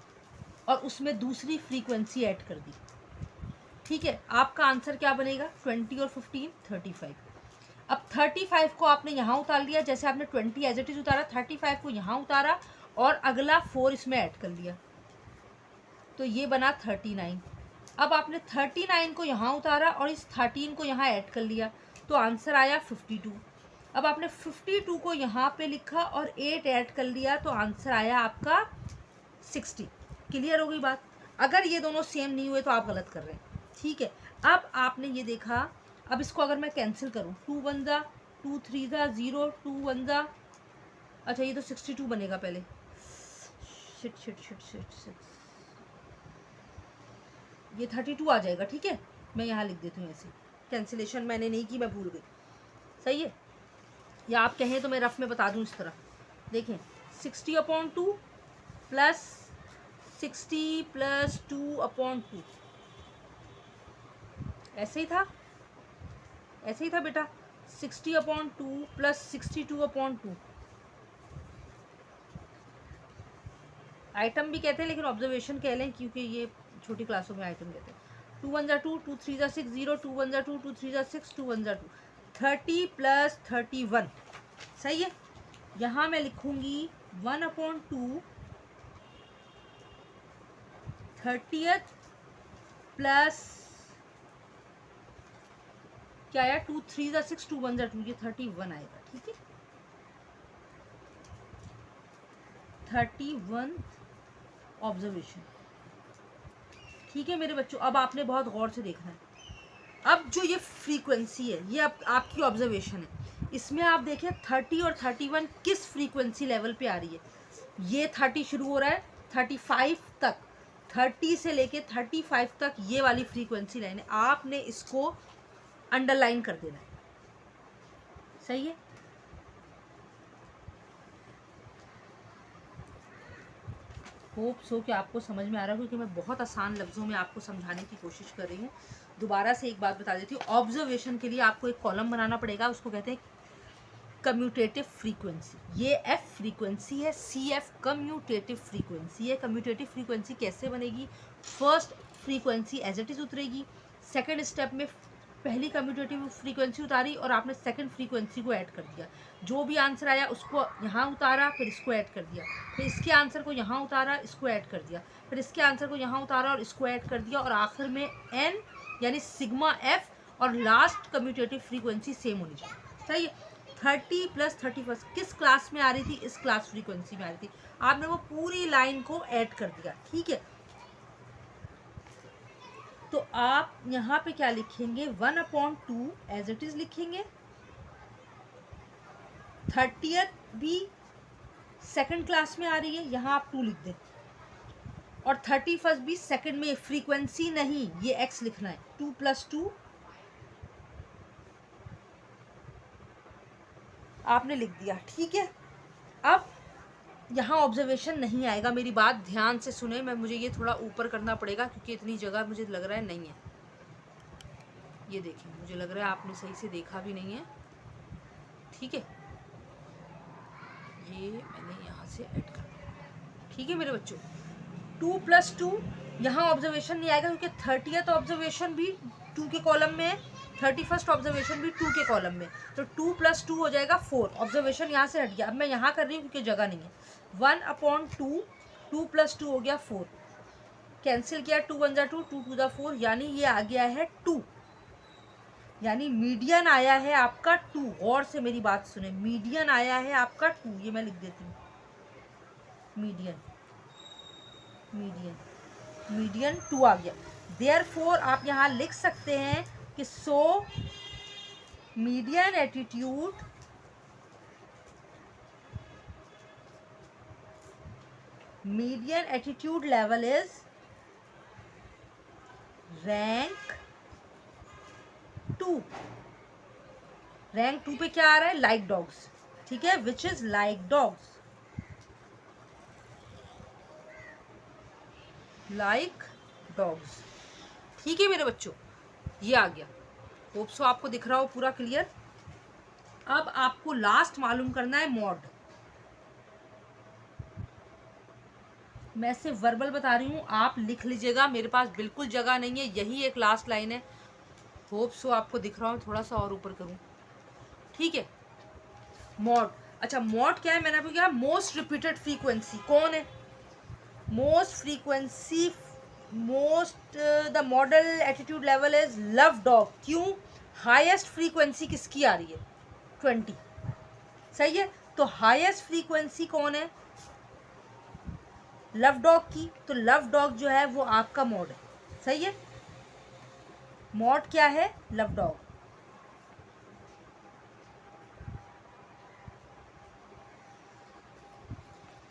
और उसमें दूसरी फ्रीक्वेंसी ऐड कर दी। ठीक है, आपका आंसर क्या बनेगा, 20 और 15 35। अब 35 को आपने यहाँ उतार लिया, जैसे आपने 20 एज इट इज उतारा, 35 को यहाँ उतारा और अगला 4 इसमें ऐड कर लिया, तो ये बना 39। अब आपने 39 को यहाँ उतारा और इस 13 को यहाँ ऐड कर लिया, तो आंसर आया 52। अब आपने 52 को यहाँ पे लिखा और 8 ऐड कर लिया, तो आंसर आया आपका 60। क्लियर हो गई बात। अगर ये दोनों सेम नहीं हुए तो आप गलत कर रहे हैं। ठीक है, अब आपने ये देखा, अब इसको अगर मैं कैंसिल करूँ, 2 1 जा 2 3 जा 0, 2 1 जा, अच्छा ये तो 62 बनेगा पहले, shit shit shit shit shit, ये 32 आ जाएगा। ठीक है, मैं यहाँ लिख देती हूँ ऐसे, कैंसिलेशन मैंने नहीं की, मैं भूल गई। सही है, या आप कहें तो मैं रफ में बता दूँ इस तरह, देखें 60/2 प्लस 60+2/2, ऐसे ही था, ऐसे ही था बेटा, 60/2 प्लस 62/2। आइटम भी कहते हैं लेकिन ऑब्जर्वेशन कह लें, क्योंकि ये छोटी क्लासों में आइटम कहते हैं। 2 1 जा 2, 2 3 जा 6 0, 2 1 जा 2, 2 3 जा 6, 2 1 जा 2, 30 + 31। सही है, यहाँ मैं लिखूंगी 1/2 30th प्लस क्या आया, 2 3 जा 6, 2 1 जा 2, ये 31 आएगा। ठीक है, 31 ऑब्जर्वेशन। ठीक है मेरे बच्चों, अब आपने बहुत गौर से देखना है। अब जो ये फ्रीक्वेंसी है ये अब आपकी ऑब्जर्वेशन है, इसमें आप देखें 30 और 31 किस फ्रीक्वेंसी लेवल पे आ रही है। ये 30 शुरू हो रहा है, 35 तक, 30 से लेके 35 तक ये वाली फ्रीक्वेंसी लाइन है, आपने इसको अंडरलाइन कर देना है। सही है, होप सो कि आपको समझ में आ रहा है, क्योंकि मैं बहुत आसान लफ्ज़ों में आपको समझाने की कोशिश कर रही हूँ। दोबारा से एक बात बता देती हूँ, ऑब्जर्वेशन के लिए आपको एक कॉलम बनाना पड़ेगा, उसको कहते हैं कम्यूटेटिव फ्रीक्वेंसी। ये एफ फ्रीक्वेंसी है, सी एफ कम्यूटेटिव फ्रीक्वेंसी है। कम्यूटेटिव फ्रीक्वेंसी कैसे बनेगी, first frequency as it is उतरेगी, सेकंड स्टेप में पहली कम्यूटेटिव फ्रीक्वेंसी उतारी और आपने सेकंड फ्रीक्वेंसी को ऐड कर दिया, जो भी आंसर आया उसको यहाँ उतारा, फिर इसको ऐड कर दिया, फिर इसके आंसर को यहाँ उतारा, इसको ऐड कर दिया, फिर इसके आंसर को यहाँ उतारा और इसको ऐड कर दिया, और आखिर में एन यानी सिग्मा एफ और लास्ट कम्यूटेटिव फ्रीक्वेंसी सेम होनी चाहिए। सही है, 30 + 31 किस क्लास में आ रही थी, इस क्लास फ्रीक्वेंसी में आ रही थी, आपने वो पूरी लाइन को ऐड कर दिया। ठीक है, तो आप यहाँ पे क्या लिखेंगे, 1/2 एज इट इज लिखेंगे, 30th भी सेकंड क्लास में आ रही है, यहाँ आप 2 लिख दें, और 31st भी सेकंड में, फ्रीक्वेंसी नहीं, ये x लिखना है, 2 + 2 आपने लिख दिया। ठीक है, अब यहाँ ऑब्जर्वेशन नहीं आएगा, मेरी बात ध्यान से सुने, मैं मुझे ये थोड़ा ऊपर करना पड़ेगा क्योंकि इतनी जगह मुझे लग रहा है नहीं है। ये देखिए, मुझे लग रहा है आपने सही से देखा भी नहीं है। ठीक है, ये मैंने यहाँ से ऐड कर दिया। ठीक है मेरे बच्चों, 2 + 2 यहाँ ऑब्जर्वेशन नहीं आएगा क्योंकि 30th ऑब्जर्वेशन भी 2 के कॉलम में है, 31st ऑब्जर्वेशन भी 2 के कॉलम में, तो 2 + 2 हो जाएगा 4, ऑब्जर्वेशन यहाँ से हट गया। अब मैं यहाँ कर रही हूँ क्योंकि जगह नहीं है, 1/2 2 + 2 हो गया 4, कैंसिल किया, 2 1 जा 2, 2 2 जा 4, यानी ये आ गया है 2, यानी मीडियन आया है आपका 2। और से मेरी बात सुने, मीडियन आया है आपका 2, ये मैं लिख देती हूँ, मीडियन मीडियन मीडियन 2 आ गया। देयरफॉर आप यहाँ लिख सकते हैं कि so median attitude level is rank 2। Rank 2 पे क्या आ रहा है? लाइक डॉग्स, ठीक है, which is like dogs, like dogs, ठीक है मेरे बच्चों, ये आ गया। होप सो आपको दिख रहा हो पूरा क्लियर। अब आपको लास्ट मालूम करना है मॉड। मैं सिर्फ वर्बल बता रही हूँ, आप लिख लीजिएगा, मेरे पास बिल्कुल जगह नहीं है, यही एक लास्ट लाइन है। होप सो आपको दिख रहा हो, थोड़ा सा और ऊपर करूँ, ठीक है। मॉड, अच्छा मॉड क्या है? मैंने आपको क्या, मोस्ट रिपीटेड फ्रीक्वेंसी कौन है? Most frequency, most the model attitude level is love dog. क्यों? हाईएस्ट फ्रीक्वेंसी किसकी आ रही है? 20, सही है। तो हाईएस्ट फ्रीक्वेंसी कौन है? लव डॉग की। तो लव डॉग जो है वो आपका मॉड है, सही है। मॉड क्या है? Love dog.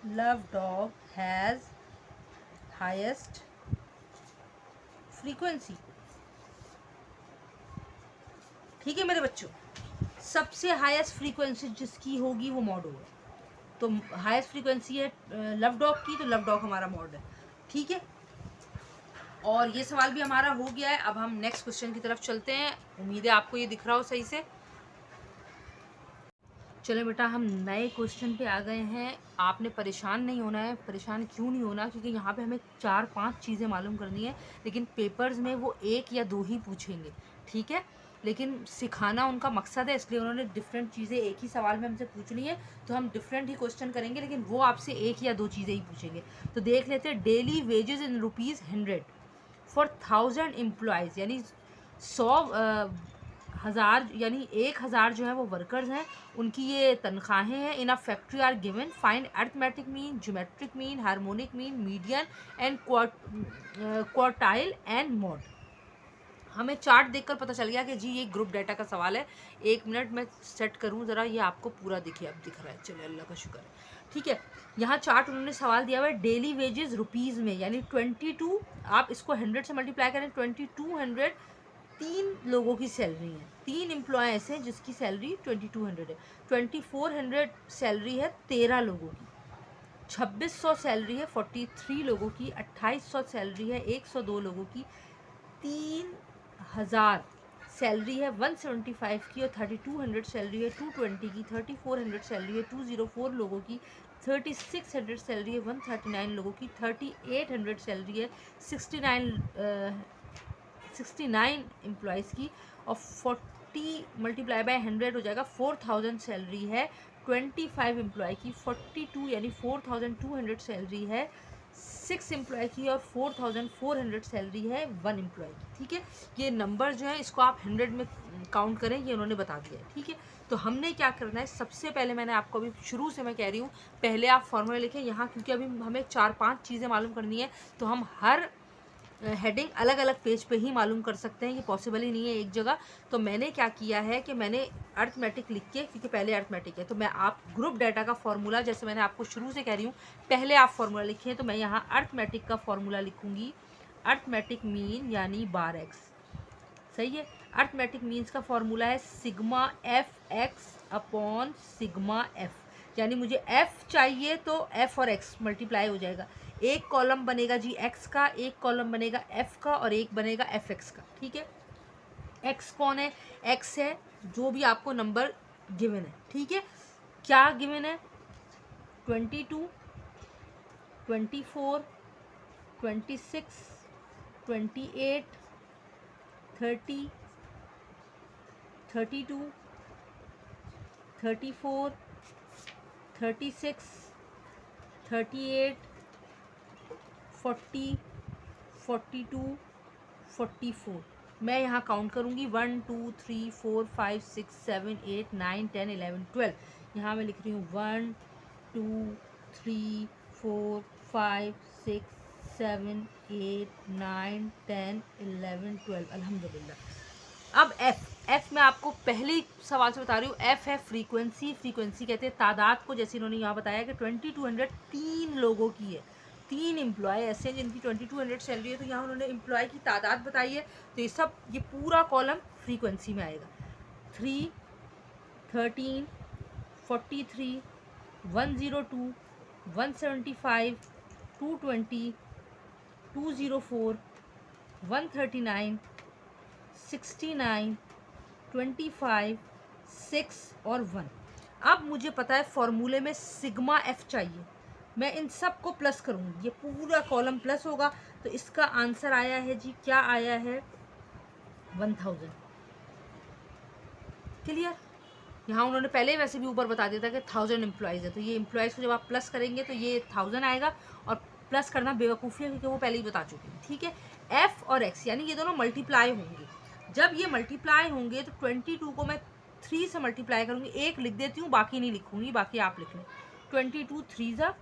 Love dog has highest frequency, ठीक है मेरे बच्चों। सबसे हाईएस्ट फ्रीक्वेंसी जिसकी होगी वो मॉड होगा। तो हाईएस्ट फ्रीक्वेंसी है लव डॉग की, तो लव डॉग हमारा मॉड है, ठीक है। और ये सवाल भी हमारा हो गया है। अब हम नेक्स्ट क्वेश्चन की तरफ चलते हैं। उम्मीद है आपको ये दिख रहा हो सही से। चलो बेटा, हम नए क्वेश्चन पे आ गए हैं। आपने परेशान नहीं होना है। परेशान क्यों नहीं होना? क्योंकि यहाँ पे हमें 4-5 चीज़ें मालूम करनी है, लेकिन पेपर्स में वो 1 या 2 ही पूछेंगे, ठीक है। लेकिन सिखाना उनका मकसद है, इसलिए उन्होंने डिफरेंट चीज़ें एक ही सवाल में हमसे पूछनी है, तो हम डिफरेंट ही क्वेश्चन करेंगे, लेकिन वो आपसे 1 या 2 चीज़ें ही पूछेंगे। तो देख लेते हैं। Daily wages in ₹100 for 1000 employees, यानी 100 हज़ार, यानी 1000 जो है वो वर्कर्स हैं, उनकी ये तनख्वाहें हैं। In a factory are given, find arithmetic mean, geometric mean, harmonic mean, median and quartile and mode. हमें चार्ट देखकर पता चल गया कि जी ये ग्रुप डाटा का सवाल है। 1 मिनट में सेट करूं ज़रा, ये आपको पूरा दिखे, अब दिख रहा है, चलिए अल्लाह का शुक्र है, ठीक है। यहाँ चार्ट उन्होंने सवाल दिया हुआ है डेली वेजेस रुपीज़ में, यानी 22, आप इसको 100 से मल्टीप्लाई करें, 2200 3 लोगों की सैलरी है। 3 एम्प्लॉय ऐसे हैं जिसकी सैलरी 2200 है। 2400 सैलरी है 13 लोगों की। 2600 सैलरी है 43 लोगों की। 2800 सैलरी है 102 लोगों की। 3000 सैलरी है 175 की, और 3200 सैलरी है 220 की। 3400 सैलरी है 204 लोगों की। 3600 सैलरी है 139 लोगों की। 3800 सैलरी है 69 एम्प्लॉयज़ की। और 40 मल्टीप्लाई बाय 100 हो जाएगा 4000 सैलरी है 25 एम्प्लॉय की। 42 यानी 4200 सैलरी है 6 एम्प्लॉय की, और 4400 सैलरी है 1 एम्प्लॉय की, ठीक है। ये नंबर जो है इसको आप 100 में काउंट करें, ये उन्होंने बता दिया है, ठीक है। तो हमने क्या करना है, सबसे पहले मैंने आपको अभी शुरू से मैं कह रही हूँ, पहले आप फॉर्मूला लिखें यहाँ, क्योंकि अभी हमें 4-5 चीज़ें मालूम करनी है, तो हम हर हेडिंग अलग अलग पेज पे ही मालूम कर सकते हैं, ये पॉसिबल ही नहीं है एक जगह। तो मैंने क्या किया है कि मैंने अर्थमेटिक लिख के, क्योंकि पहले अर्थमेटिक है, तो मैं आप ग्रुप डाटा का फॉर्मूला, जैसे मैंने आपको शुरू से कह रही हूँ पहले आप फॉर्मूला लिखिए, तो मैं यहाँ अर्थमेटिक का फॉर्मूला लिखूँगी। अर्थमेटिक मीन यानी बार एक्स, सही है। अर्थमेटिक मीन्स का फॉर्मूला है sigma F x upon sigma F, यानी मुझे एफ चाहिए तो एफ और एक्स मल्टीप्लाई हो जाएगा। एक कॉलम बनेगा जी एक्स का, एक कॉलम बनेगा एफ का, और एक बनेगा एफ एक्स का, ठीक है। एक्स कौन है? एक्स है जो भी आपको नंबर गिवन है, ठीक है। क्या गिवन है? 22, 24, 26, 28, 30, 32, 34, 36, 38, 40, 42, 44। मैं यहाँ काउंट करूँगी 1 2 3 4 5 6 7 8 9 10 11 12। यहाँ मैं लिख रही हूँ 1 2 3 4 5 6 7 8 9 10 11 12 अल्हम्दुलिल्लाह। अब एफ मैं आपको पहले ही सवाल से बता रही हूँ, एफ है फ्रीक्वेंसी। फ्रीक्वेंसी कहते हैं तादाद को, जैसे इन्होंने यहाँ बताया कि 2200 3 लोगों की है, 3 एम्प्लॉय ऐसे हैं जिनकी 2200 सैलरी है, तो यहाँ उन्होंने एम्प्लॉय की तादाद बताई है, तो ये पूरा कॉलम फ्रीक्वेंसी में आएगा। 3 13 43 102 175 220 204 139 69 25 6 और 1। अब मुझे पता है फॉर्मूले में सिग्मा एफ चाहिए, मैं इन सब को प्लस करूँगी, ये पूरा कॉलम प्लस होगा, तो इसका आंसर आया है जी, क्या आया है 1000। क्लियर? यहाँ उन्होंने पहले वैसे भी ऊपर बता दिया था कि 1000 एम्प्लॉयज़ है, तो ये एम्प्लॉयज़ को जब आप प्लस करेंगे तो ये 1000 आएगा, और प्लस करना बेवकूफ़ी है क्योंकि वो पहले ही बता चुके हैं। ठीक है, एफ और एक्स यानी ये दोनों मल्टीप्लाई होंगे। जब ये मल्टीप्लाई होंगे तो 22 को मैं 3 से मल्टीप्लाई करूँगी, एक लिख देती हूँ, बाकी नहीं लिखूँगी, बाकी आप लिख लें। 22 3 ज़ा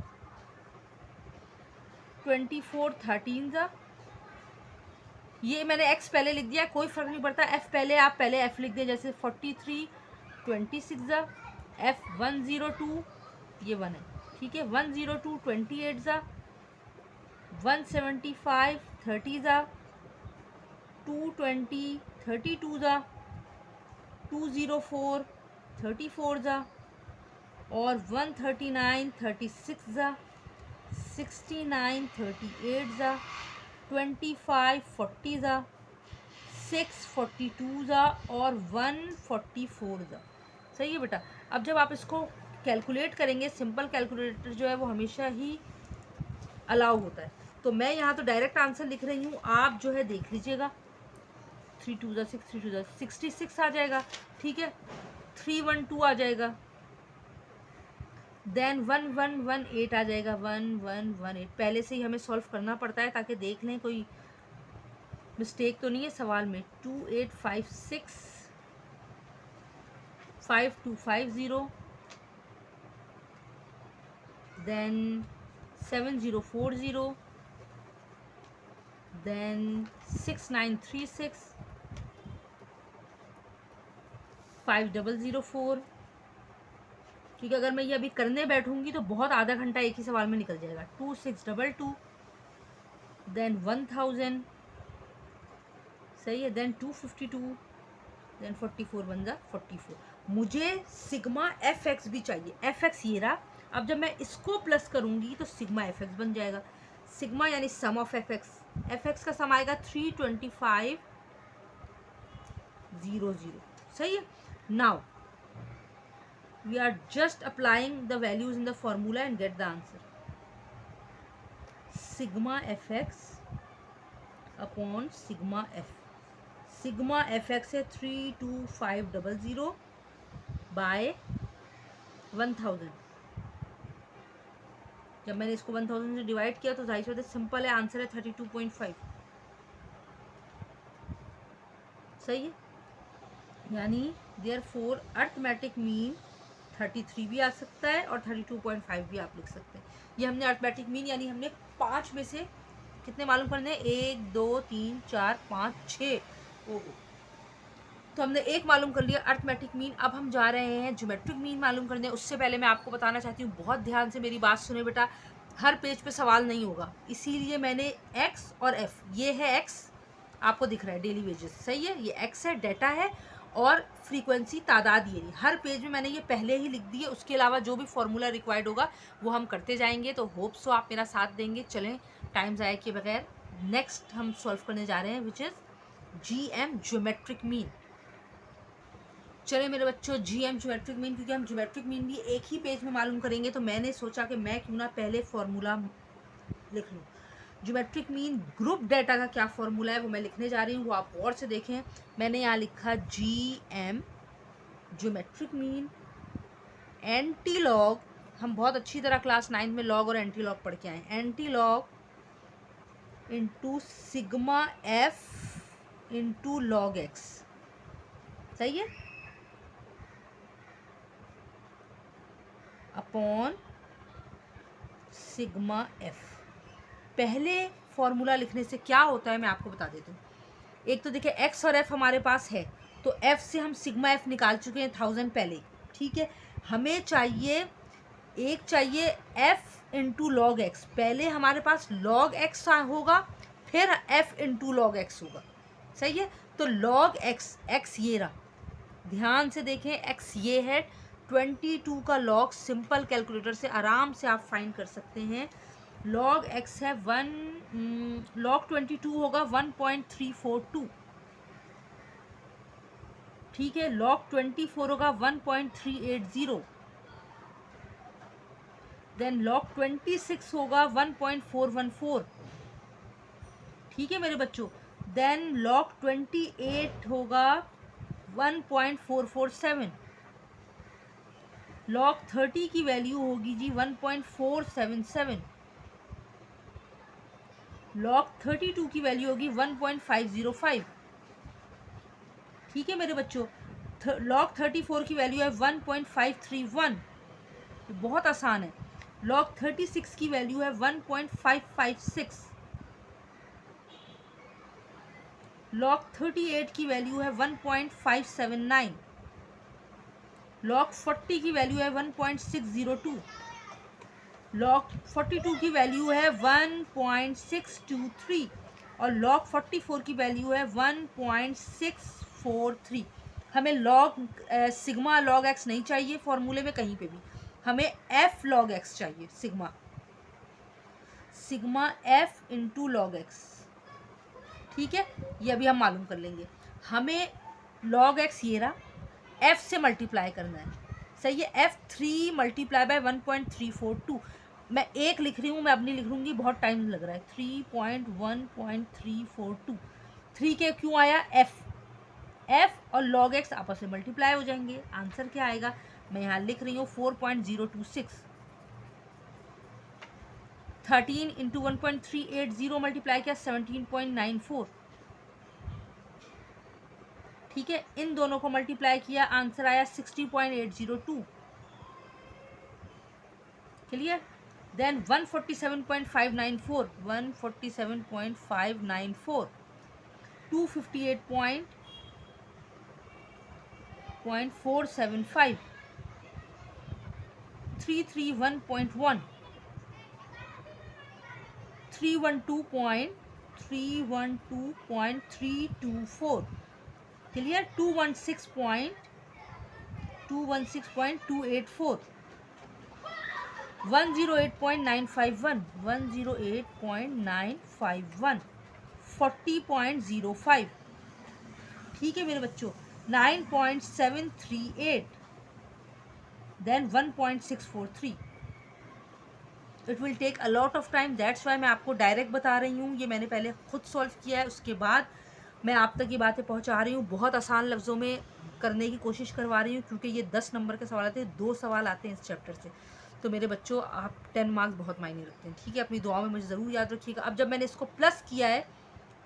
24 13 ज़ा, ये मैंने एक्स पहले लिख दिया, कोई फ़र्क नहीं पड़ता, एफ पहले, आप पहले एफ लिख दें, जैसे 43 26 ज़ा, एफ 102 ये 1 है, ठीक है, 102 28 ज़ा, 175 30 ज़ा, 220 32 ज़ा, 204 34 ज़ा, और 139 36 ज़ा, 69 38 ज़ा, 25 40 ज़ा, 6 42 ज़ा, और 144 ज़ा। सही है बेटा। अब जब आप इसको कैलकुलेट करेंगे, सिंपल कैलकुलेटर जो है वो हमेशा ही अलाउ होता है, तो मैं यहाँ तो डायरेक्ट आंसर लिख रही हूँ, आप जो है देख लीजिएगा। 3 2 ज़ा 6 3 2 ज़ा 66 आ जाएगा, ठीक है, 312 आ जाएगा, देन 1118 आ जाएगा, 1118। पहले से ही हमें सॉल्व करना पड़ता है ताकि देख लें कोई मिस्टेक तो नहीं है सवाल में। 2856 5250, देन 7040, देन 6936 5004। क्योंकि अगर मैं ये अभी करने बैठूंगी तो बहुत आधा घंटा एक ही सवाल में निकल जाएगा। 2622, देन 1000, सही है, देन 252, देन 44 बन जा 44। मुझे सिग्मा एफ एक्स भी चाहिए, एफ एक्स ये रहा। अब जब मैं इसको प्लस करूंगी तो सिग्मा एफ एक्स बन जाएगा। सिग्मा यानी सम ऑफ एफ एक्स का सम आएगा 325 0 0। सही है। Now we are just applying the values in the formula and get the answer. Sigma fx upon sigma f. Sigma fx है 32500 by 1000। जब मैंने इसको 1000 से डिवाइड किया तो जाहिर सी सिंपल है, आंसर है 32.5। सही है, यानी therefore अर्थमेटिक मीन 33 भी आ सकता है और 32.5 भी आप लिख सकते हैं। ये हमने अर्थमेटिक मीन यानी हमने 5 में से कितने मालूम करने हैं, 1 2 3 4 5 6, तो हमने एक मालूम कर लिया अर्थमेटिक मीन। अब हम जा रहे हैं ज्योमेट्रिक मीन मालूम करने। उससे पहले मैं आपको बताना चाहती हूँ, बहुत ध्यान से मेरी बात सुने बेटा, हर पेज पे सवाल नहीं होगा, इसीलिए मैंने एक्स और एफ, ये है एक्स आपको दिख रहा है डेली वेजेस, सही है, ये एक्स है डाटा है, और फ्रीक्वेंसी तादाद ये रही। हर पेज में मैंने ये पहले ही लिख दिए, उसके अलावा जो भी फॉर्मूला रिक्वायर्ड होगा वो हम करते जाएंगे। तो होप सो आप मेरा साथ देंगे। चलें टाइम ज़ाया किए बगैर नेक्स्ट हम सॉल्व करने जा रहे हैं, which is GM geometric mean. चले मेरे बच्चों, जीएम ज्योमेट्रिक मीन, क्योंकि हम ज्योमेट्रिक मीन भी एक ही पेज में मालूम करेंगे, तो मैंने सोचा कि मैं क्यों ना पहले फॉर्मूला लिख लूँ। ज्योमेट्रिक मीन ग्रुप डेटा का क्या फॉर्मूला है वो मैं लिखने जा रही हूँ, वो आप और से देखें। मैंने यहाँ लिखा GM geometric mean anti log. हम बहुत अच्छी तरह क्लास 9 में लॉग और एंटी लॉग पढ़ के आए। Anti log into sigma F into log x, सही है, अपॉन सिग्मा एफ। पहले फॉर्मूला लिखने से क्या होता है मैं आपको बता देती हूँ। एक तो देखिए एक्स और एफ हमारे पास है, तो एफ से हम सिग्मा एफ निकाल चुके हैं 1000 पहले, ठीक है। हमें चाहिए एफ इंटू लॉग एक्स। पहले हमारे पास लॉग एक्स होगा, फिर एफ इंटू लॉग एक्स होगा, सही है। तो लॉग एक्स, एक्स ये रहा, ध्यान से देखें, एक्स ये है। 22 का लॉग सिंपल कैलकुलेटर से आराम से आप फाइंड कर सकते हैं। लॉग एक्स है लॉग 22 होगा 1.342, ठीक है। लॉग 24 होगा 1.380, देन लॉग 26 होगा 1.414, ठीक है मेरे बच्चों। देन लॉग 28 होगा 1.447, लॉग 30 की वैल्यू होगी जी 1.477, लॉग 32 की वैल्यू होगी 1.505, ठीक है मेरे बच्चों। लॉग 34 की वैल्यू है 1.531, बहुत आसान है। लॉग 36 की वैल्यू है 1.556, लॉग 38 की वैल्यू है 1.579, लॉग 40 की वैल्यू है 1.602, लॉग 42 की वैल्यू है 1.623 और लॉग 44 की वैल्यू है 1.643। हमें लॉग सिग्मा लॉग एक्स नहीं चाहिए फॉर्मूले में कहीं पे भी, हमें एफ लॉग एक्स चाहिए, sigma F into log x, ठीक है। ये अभी हम मालूम कर लेंगे। हमें लॉग एक्स ये रहा, एफ से मल्टीप्लाई करना है, सही है। एफ 3 मल्टीप्लाई बाय 1.342, मैं एक लिख रही हूँ, मैं अपनी लिख लूँगी, बहुत टाइम लग रहा है। 3.1.342, 3 के क्यों आया, एफ और लॉग एक्स आपस में मल्टीप्लाई हो जाएंगे, आंसर क्या आएगा, मैं यहाँ लिख रही हूँ 4.026। 13 इंटू 1.380 मल्टीप्लाई किया 17.94, ठीक है। इन दोनों को मल्टीप्लाई किया, आंसर आया 60.802, क्लियर। Then 147.594, 147.594, 258.475, 331.1, 312.324, clear. 216.284, 108.951, 108.951, 40.05, ठीक है मेरे बच्चों। 9.738, then 1.643। It will take a lot of time, that's why मैं आपको डायरेक्ट बता रही हूँ। ये मैंने पहले खुद सॉल्व किया है, उसके बाद मैं आप तक ये बातें पहुँचा रही हूँ। बहुत आसान लफ्ज़ों में करने की कोशिश करवा रही हूँ, क्योंकि ये 10 नंबर के सवाल आते हैं, 2 सवाल आते हैं इस चैप्टर से। तो मेरे बच्चों आप 10 मार्क्स बहुत मायने रखते हैं, ठीक है। अपनी दुआ में मुझे ज़रूर याद रखिएगा। अब जब मैंने इसको प्लस किया है,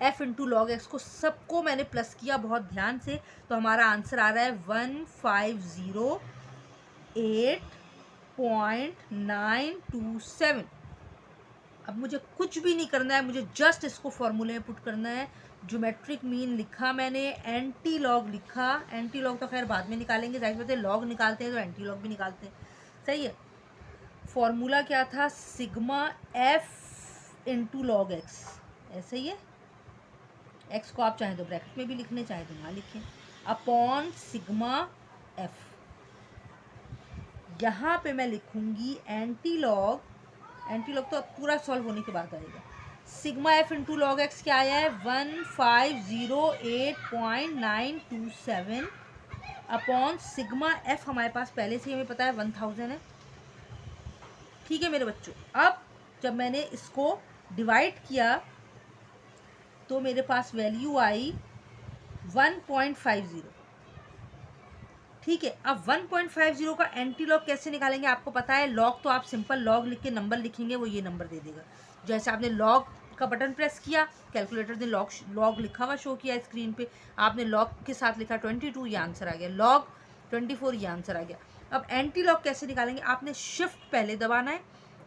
एफ इंटू लॉग एक्स को सबको मैंने प्लस किया बहुत ध्यान से, तो हमारा आंसर आ रहा है 1508.927। अब मुझे कुछ भी नहीं करना है, मुझे जस्ट इसको फॉर्मूले में पुट करना है। ज्योमेट्रिक मीन लिखा मैंने, एंटी लॉग लिखा, एंटी लॉग तो खैर बाद में निकालेंगे, जाहिर बात है लॉग निकालते हैं तो एंटी लॉग भी निकालते हैं, सही है। फॉर्मूला क्या था, sigma F into log x, ऐसे ही है। एक्स को आप चाहें तो ब्रैकेट में भी लिखने, चाहे तो ना लिखें, अपॉन सिग्मा एफ। यहाँ पे मैं लिखूंगी एंटी लॉग तो अब पूरा सॉल्व होने के बाद आएगा। Sigma F into log x क्या आया है, 1508.927 अपॉन सिग्मा एफ, हमारे पास पहले से हमें पता है 1000 है, ठीक है मेरे बच्चों। अब जब मैंने इसको डिवाइड किया तो मेरे पास वैल्यू आई 1.50, ठीक है। अब 1.50 का एंटी लॉग कैसे निकालेंगे, आपको पता है। लॉग तो आप सिंपल लॉग लिख के नंबर लिखेंगे, वो ये नंबर दे देगा। जैसे आपने लॉग का बटन प्रेस किया, कैलकुलेटर ने लॉग लिखा हुआ शो किया स्क्रीन पे, आपने लॉग के साथ लिखा 22, ये आंसर आ गया। लॉग 24, ये आंसर आ गया। अब एंटी लॉग कैसे निकालेंगे, आपने शिफ्ट पहले दबाना है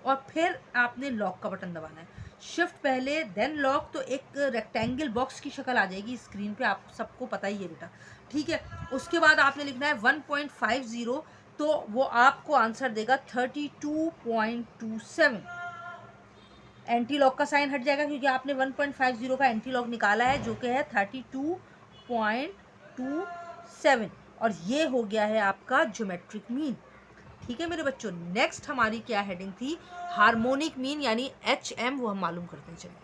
और फिर आपने लॉग का बटन दबाना है। शिफ्ट पहले देन लॉक, तो एक रेक्टेंगल बॉक्स की शक्ल आ जाएगी स्क्रीन पे, आप सबको पता ही है बेटा, ठीक है। उसके बाद आपने लिखना है 1.50, तो वो आपको आंसर देगा 32.27। एंटी लॉक का साइन हट जाएगा क्योंकि आपने 1.50 का एंटी लॉक निकाला है जो कि है 32.27, और ये हो गया है आपका ज्योमेट्रिक मीन। ठीक है मेरे बच्चों, नेक्स्ट हमारी क्या हेडिंग थी, हार्मोनिक मीन यानी HM, वो हम मालूम करते हैं।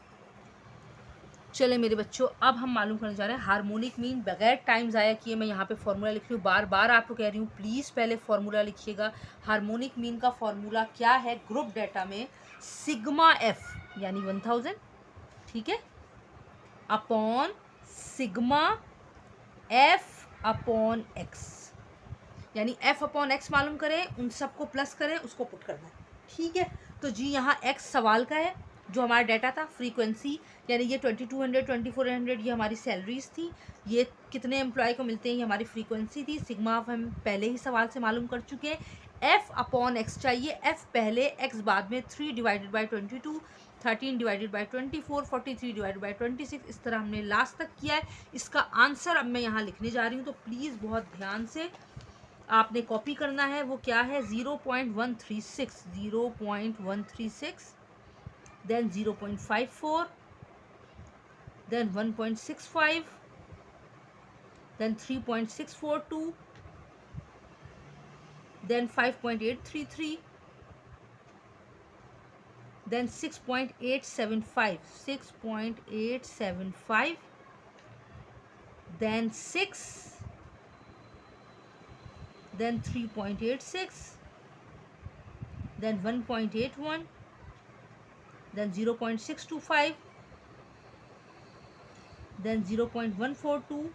चले मेरे बच्चों, अब हम मालूम करने जा रहे हैं हार्मोनिक मीन। बगैर टाइम ज़ाया किए मैं यहाँ पे फॉर्मूला लिख रही हूँ, बार बार आपको कह रही हूँ प्लीज़ पहले फॉर्मूला लिखिएगा। हार्मोनिक मीन का फॉर्मूला क्या है ग्रुप डेटा में, सिग्मा F यानी 1000, ठीक है, upon sigma F upon X, यानी F अपॉन X मालूम करें, उन सबको प्लस करें, उसको पुट करना है, ठीक है। तो जी यहाँ X सवाल का है, जो हमारा डाटा था, फ्रीक्वेंसी यानी ये 2200 2400 ये हमारी सैलरीज थी, ये कितने एम्प्लॉय को मिलते हैं ये हमारी फ्रीक्वेंसी थी। सिग्मा ऑफ हम पहले ही सवाल से मालूम कर चुके हैं। F अपॉन X चाहिए, F पहले X बाद में, 3 divided by 22, 13 divided by 24, 43 divided by 26, इस तरह हमने लास्ट तक किया है। इसका आंसर अब मैं यहाँ लिखने जा रही हूँ, तो प्लीज़ बहुत ध्यान से आपने कॉपी करना है। वो क्या है, 0.136, 0.136, then 0.54, then 1.65, then 3.642, then 5.833, then 6.875, 6.875, then 6, then 3.86, then 1.81, then 0.625, then 0.142,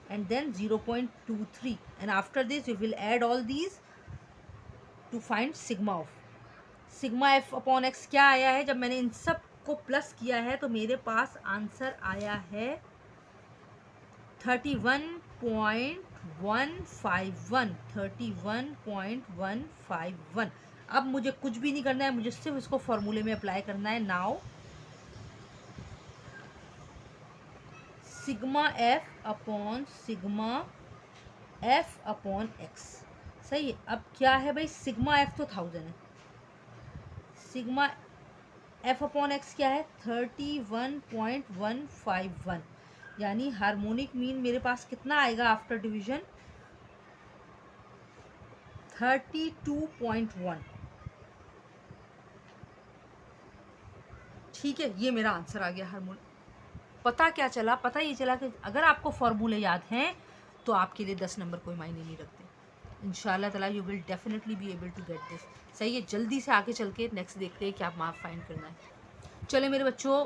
and then 0.23, and after this you will add all these to find sigma of sigma F upon X। क्या आया है, जब मैंने इन सब को प्लस किया है तो मेरे पास आंसर आया है 31.151, 31.151। अब मुझे कुछ भी नहीं करना है, मुझे सिर्फ इसको फॉर्मूले में अप्लाई करना है। Now sigma F upon sigma F upon X, सही है। अब क्या है भाई, सिग्मा F तो 1000 है, सिग्मा F अपॉन X क्या है 31.151, यानी हार्मोनिक मीन मेरे पास कितना आएगा आफ्टर डिवीजन, 32.1, ठीक है। ये मेरा आंसर आ गया हार्मोनिक। पता क्या चला, पता ये चला कि अगर आपको फॉर्मूले याद हैं तो आपके लिए 10 नंबर कोई मायने नहीं रखते। इंशाल्लाह ताला you will definitely be able to get this, सही है। जल्दी से आगे चल के नेक्स्ट देखते हैं कि आप मार्क फाइंड करना है। चले मेरे बच्चों,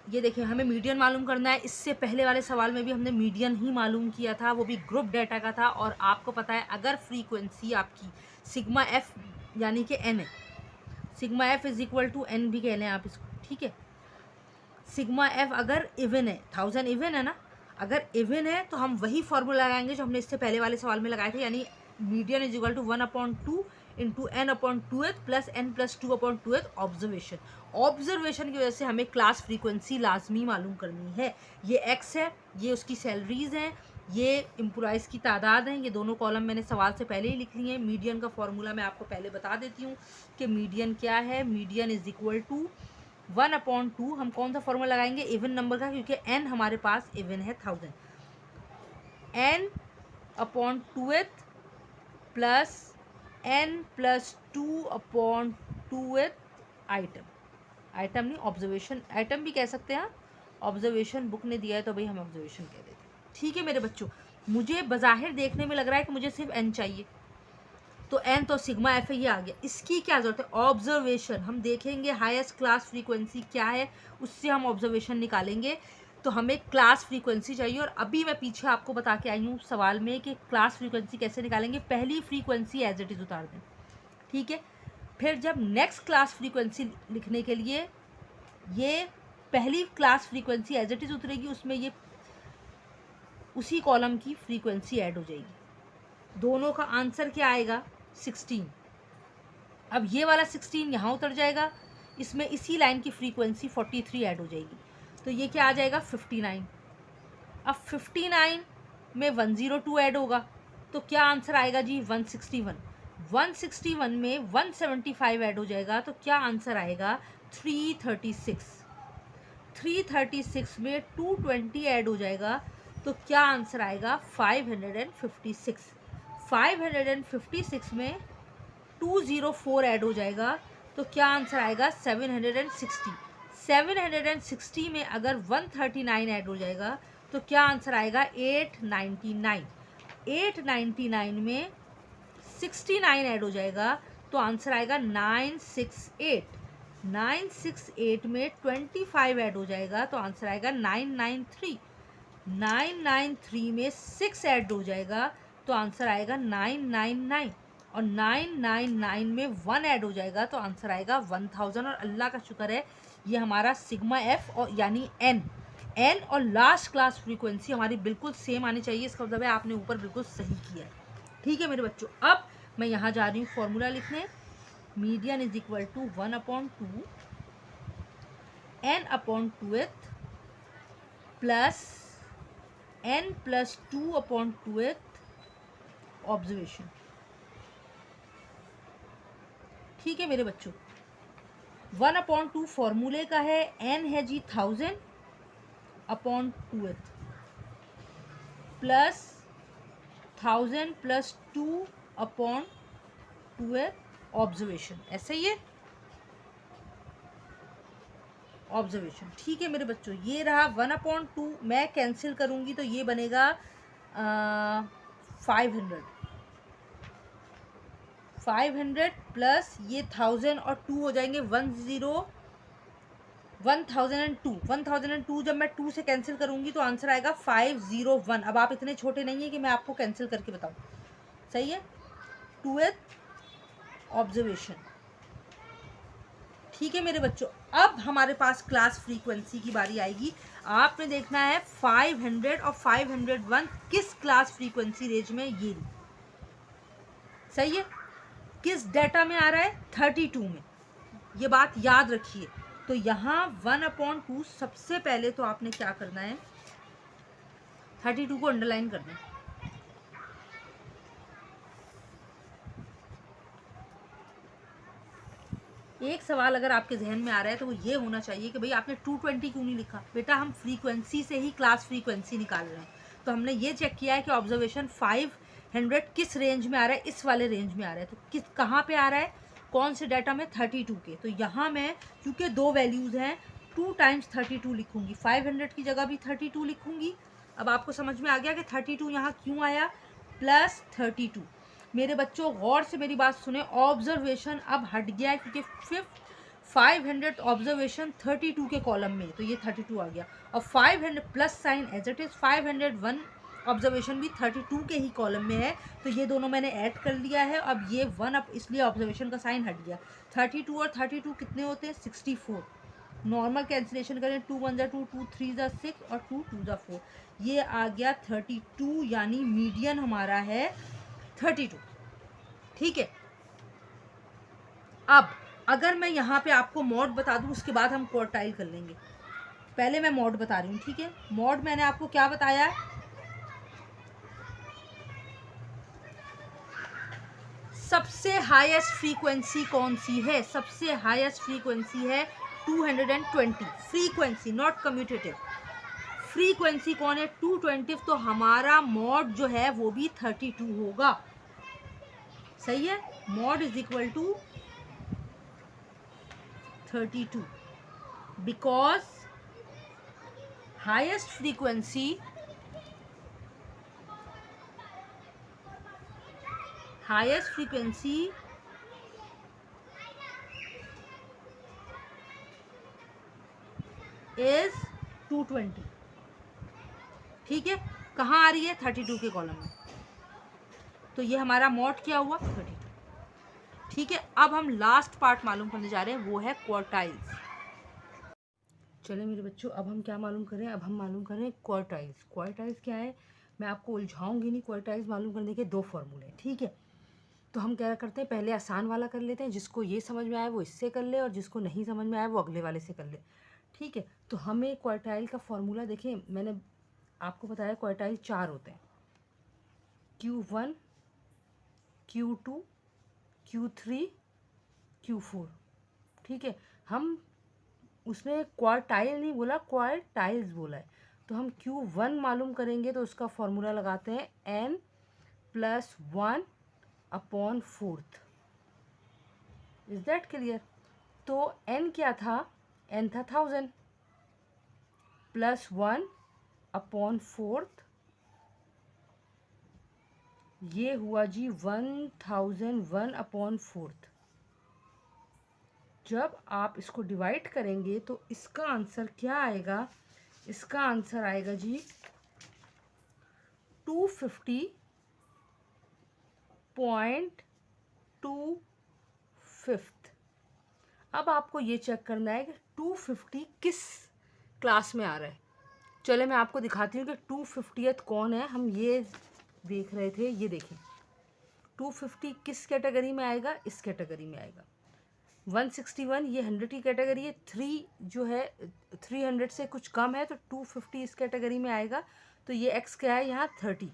ये देखिए हमें मीडियन मालूम करना है। इससे पहले वाले सवाल में भी हमने मीडियन ही मालूम किया था, वो भी ग्रुप डाटा का था। और आपको पता है अगर फ्रीक्वेंसी आपकी सिग्मा F यानी कि N है, sigma F is equal to N भी कह लें आप इसको, ठीक है। सिग्मा F अगर इवन है, 1000 इवन है ना, अगर इवन है तो हम वही फॉर्मूला लगाएंगे जो हमने इससे पहले वाले सवाल में लगाए थे, यानी median is equal to 1/2 into n/2th plus n+2/2th observation. Observation की वजह से हमें क्लास फ्रीक्वेंसी लाजमी मालूम करनी है। ये x है, ये उसकी सैलरीज हैं, ये एम्प्लॉइज़ की तादाद हैं। ये दोनों कॉलम मैंने सवाल से पहले ही लिख लिए हैं। मीडियन का फॉर्मूला मैं आपको पहले बता देती हूँ कि मीडियन क्या है। मीडियन इज इक्वल टू 1/2, हम कौन सा फॉर्मूला लगाएंगे, इवन नंबर का, क्योंकि n हमारे पास इवन है 1000, n/2th plus n+2/2th item, item नहीं ऑब्जर्वेशन, आइटम भी कह सकते हैं, ऑब्जर्वेशन बुक ने दिया है तो भाई हम ऑब्जर्वेशन कह देते हैं, ठीक है मेरे बच्चों। मुझे बज़ाहिर देखने में लग रहा है कि मुझे सिर्फ n चाहिए, तो n तो सिग्मा F है, ये आ गया। इसकी क्या ज़रूरत है, ऑब्जर्वेशन हम देखेंगे हाईएस्ट क्लास फ्रीक्वेंसी क्या है, उससे हम ऑब्जर्वेशन निकालेंगे। तो हमें क्लास फ्रीक्वेंसी चाहिए, और अभी मैं पीछे आपको बता के आई हूँ सवाल में कि क्लास फ्रीक्वेंसी कैसे निकालेंगे। पहली फ्रीक्वेंसी एज इट इज़ उतार दें, ठीक है। फिर जब नेक्स्ट क्लास फ्रीक्वेंसी लिखने के लिए ये पहली class frequency as it is उतरेगी, उसमें ये उसी कॉलम की फ्रीक्वेंसी ऐड हो जाएगी। दोनों का आंसर क्या आएगा, 16। अब ये वाला 16 यहाँ उतर जाएगा, इसमें इसी लाइन की फ्रीक्वेंसी 43 ऐड हो जाएगी, तो ये क्या आ जाएगा 59। अब 59 में 102 ऐड होगा तो क्या आंसर आएगा जी 161। 161 में 175 ऐड हो जाएगा तो क्या आंसर आएगा 336। 336 में 220 ऐड हो जाएगा तो क्या आंसर आएगा 556। 556 में 204 ऐड हो जाएगा तो क्या आंसर आएगा 760। 760 में अगर 139 ऐड हो जाएगा तो क्या आंसर आएगा 899। 899 में 69 ऐड हो जाएगा तो आंसर आएगा 968। 968 में 25 ऐड हो जाएगा तो आंसर आएगा 993। 993 में 6 ऐड हो जाएगा तो आंसर आएगा 999 और 999 में 1 ऐड हो जाएगा तो आंसर आएगा 1000। और अल्लाह का शुक्र है ये हमारा सिग्मा एफ और यानी एन और लास्ट क्लास फ्रीक्वेंसी हमारी बिल्कुल सेम आनी चाहिए। इसका मतलब है आपने ऊपर बिल्कुल सही किया है। ठीक है मेरे बच्चों, अब मैं यहाँ जा रही हूँ फॉर्मूला लिखने। Median is equal to 1/2 n/2th plus n + 2/2th observation. ठीक है मेरे बच्चों, 1/2 फॉर्मूले का है, n है जी 1000/2th प्लस 1000 + 2/2th ऑब्जर्वेशन। ऐसे ही है ऑब्जर्वेशन। ठीक है मेरे बच्चों, ये रहा 1/2। मैं कैंसिल करूंगी तो ये बनेगा 500 प्लस ये 1000 और 2 हो जाएंगे 1002। 1002 जब मैं 2 से कैंसिल करूंगी तो आंसर आएगा 501। अब आप इतने छोटे नहीं है कि मैं आपको कैंसिल करके बताऊं, सही है। 2th observation. ठीक है मेरे बच्चों, अब हमारे पास क्लास फ्रीक्वेंसी की बारी आएगी। आपने देखना है 500 और 501 किस क्लास फ्रीक्वेंसी रेंज में, ये सही है। किस डेटा में आ रहा है 32 में, ये बात याद रखिए। तो यहाँ 1/2 सबसे पहले तो आपने क्या करना है 32 को अंडरलाइन करना है। एक सवाल अगर आपके जहन में आ रहा है तो वो ये होना चाहिए कि भाई आपने 220 क्यों नहीं लिखा। बेटा हम फ्रीक्वेंसी से ही क्लास फ्रीक्वेंसी निकाल रहे हैं, तो हमने ये चेक किया है कि ऑब्जर्वेशन 500 किस रेंज में आ रहा है, इस वाले रेंज में आ रहा है। तो किस कहाँ पे आ रहा है, कौन से डाटा में 32 के। तो यहाँ मैं क्योंकि 2 वैल्यूज़ हैं 2 × 32 लिखूँगी, 500 की जगह भी 32 लिखूँगी। अब आपको समझ में आ गया कि 32 यहाँ क्यों आया, प्लस 32। मेरे बच्चों गौर से मेरी बात सुने, ऑब्जर्वेशन अब हट गया है क्योंकि 500 ऑब्जर्वेशन 32 के कॉलम में, तो ये 32 आ गया। और 500 plus sign as it is 501 observation भी 32 के ही कॉलम में है, तो ये दोनों मैंने ऐड कर लिया है। अब ये 1 अब इसलिए ऑब्जर्वेशन का साइन हट गया। 32 और 32 कितने होते हैं 64। नॉर्मल कैंसिलेशन करें 2 × 1 = 2, 2 × 3 = 6 और 2 × 2 = 4। ये आ गया 32, यानी मीडियन हमारा है 32। ठीक है, अब अगर मैं यहाँ पे आपको मॉड बता दूँ उसके बाद हम क्वार्टाइल कर लेंगे। पहले मैं मॉड बता रही हूँ, ठीक है। मॉड मैंने आपको क्या बताया, सबसे हाईएस्ट फ्रीक्वेंसी कौन सी है, सबसे हाईएस्ट फ्रीक्वेंसी है 220। फ्रीक्वेंसी नॉट कम्यूटेटिव, फ्रीक्वेंसी कौन है 220। तो हमारा मॉड जो है वो भी 32 होगा, सही है। Mode is equal to 32 because highest frequency is 220। ठीक है, कहाँ आ रही है 32 के कॉलम में, तो ये हमारा मॉड क्या हुआ 32। ठीक है, अब हम लास्ट पार्ट मालूम करने जा रहे हैं, वो है क्वार्टाइल्स। चले मेरे बच्चों, अब हम क्या मालूम करें, अब हम मालूम करें क्वार्टाइल्स। क्वार्टाइल्स क्या है मैं आपको उलझाऊंगी नहीं, क्वार्टाइल्स मालूम करने के 2 फॉर्मूले, ठीक है। तो हम क्या करते हैं, पहले आसान वाला कर लेते हैं, जिसको ये समझ में आए वो इससे कर ले और जिसको नहीं समझ में आए वो अगले वाले से कर ले। ठीक है, तो हमें क्वार्टाइल का फॉर्मूला देखें, मैंने आपको बताया क्वार्टाइल 4 होते हैं, Q1, Q2, Q3, Q4। ठीक है, हम उसमें क्वार्टाइल नहीं बोला, क्वार्टाइल्स बोला है। तो हम Q1 मालूम करेंगे तो उसका फॉर्मूला लगाते हैं n+1/4। Is that clear? तो n क्या था, n था 1000 +1/4, ये हुआ जी 1001/4। जब आप इसको डिवाइड करेंगे तो इसका आंसर क्या आएगा, इसका आंसर आएगा जी 250.25। अब आपको ये चेक करना है कि 250 किस क्लास में आ रहा है। चले मैं आपको दिखाती हूँ कि 250th कौन है। हम ये देख रहे थे, ये देखें 250 किस कैटेगरी में आएगा, इस कैटेगरी में आएगा। 161 ये 100 की कैटेगरी है, 3 जो है 300 से कुछ कम है, तो 250 इस कैटेगरी में आएगा। तो ये x क्या है यहाँ 30,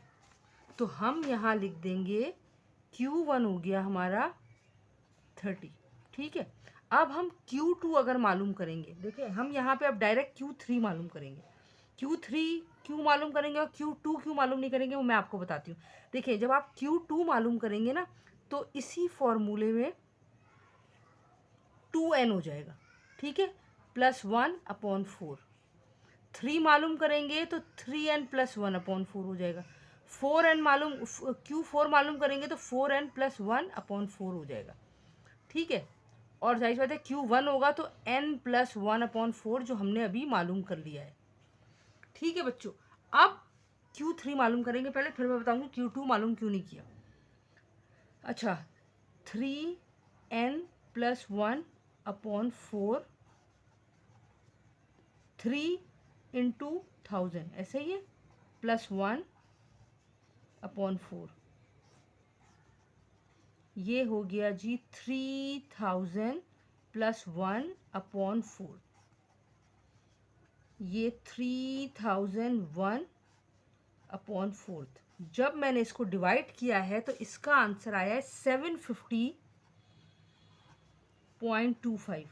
तो हम यहाँ लिख देंगे Q1 हो गया हमारा 30। ठीक है, अब हम Q2 अगर मालूम करेंगे, देखिए हम यहाँ पे अब डायरेक्ट Q3 मालूम करेंगे। Q3 क्यों मालूम करेंगे और Q2 क्यों मालूम नहीं करेंगे, वो मैं आपको बताती हूँ। देखिए जब आप Q2 मालूम करेंगे ना, तो इसी फॉर्मूले में 2n हो जाएगा। ठीक है, +1/4। 3 मालूम करेंगे तो 3n +1/4 हो जाएगा। 4n मालूम, Q4 मालूम करेंगे तो 4n +1/4 हो जाएगा। ठीक है, और जाहिर बात है Q1 होगा तो n +1/4 जो हमने अभी मालूम कर लिया है। ठीक है बच्चों, अब Q3 मालूम करेंगे पहले, फिर मैं बताऊंगी Q2 मालूम क्यों नहीं किया। अच्छा, 3n +1/4, 3 × 1000 ऐसे ही है, +1/4, ये हो गया जी 3000 +1/4, ये 3001/4। जब मैंने इसको डिवाइड किया है तो इसका आंसर आया है 750.25।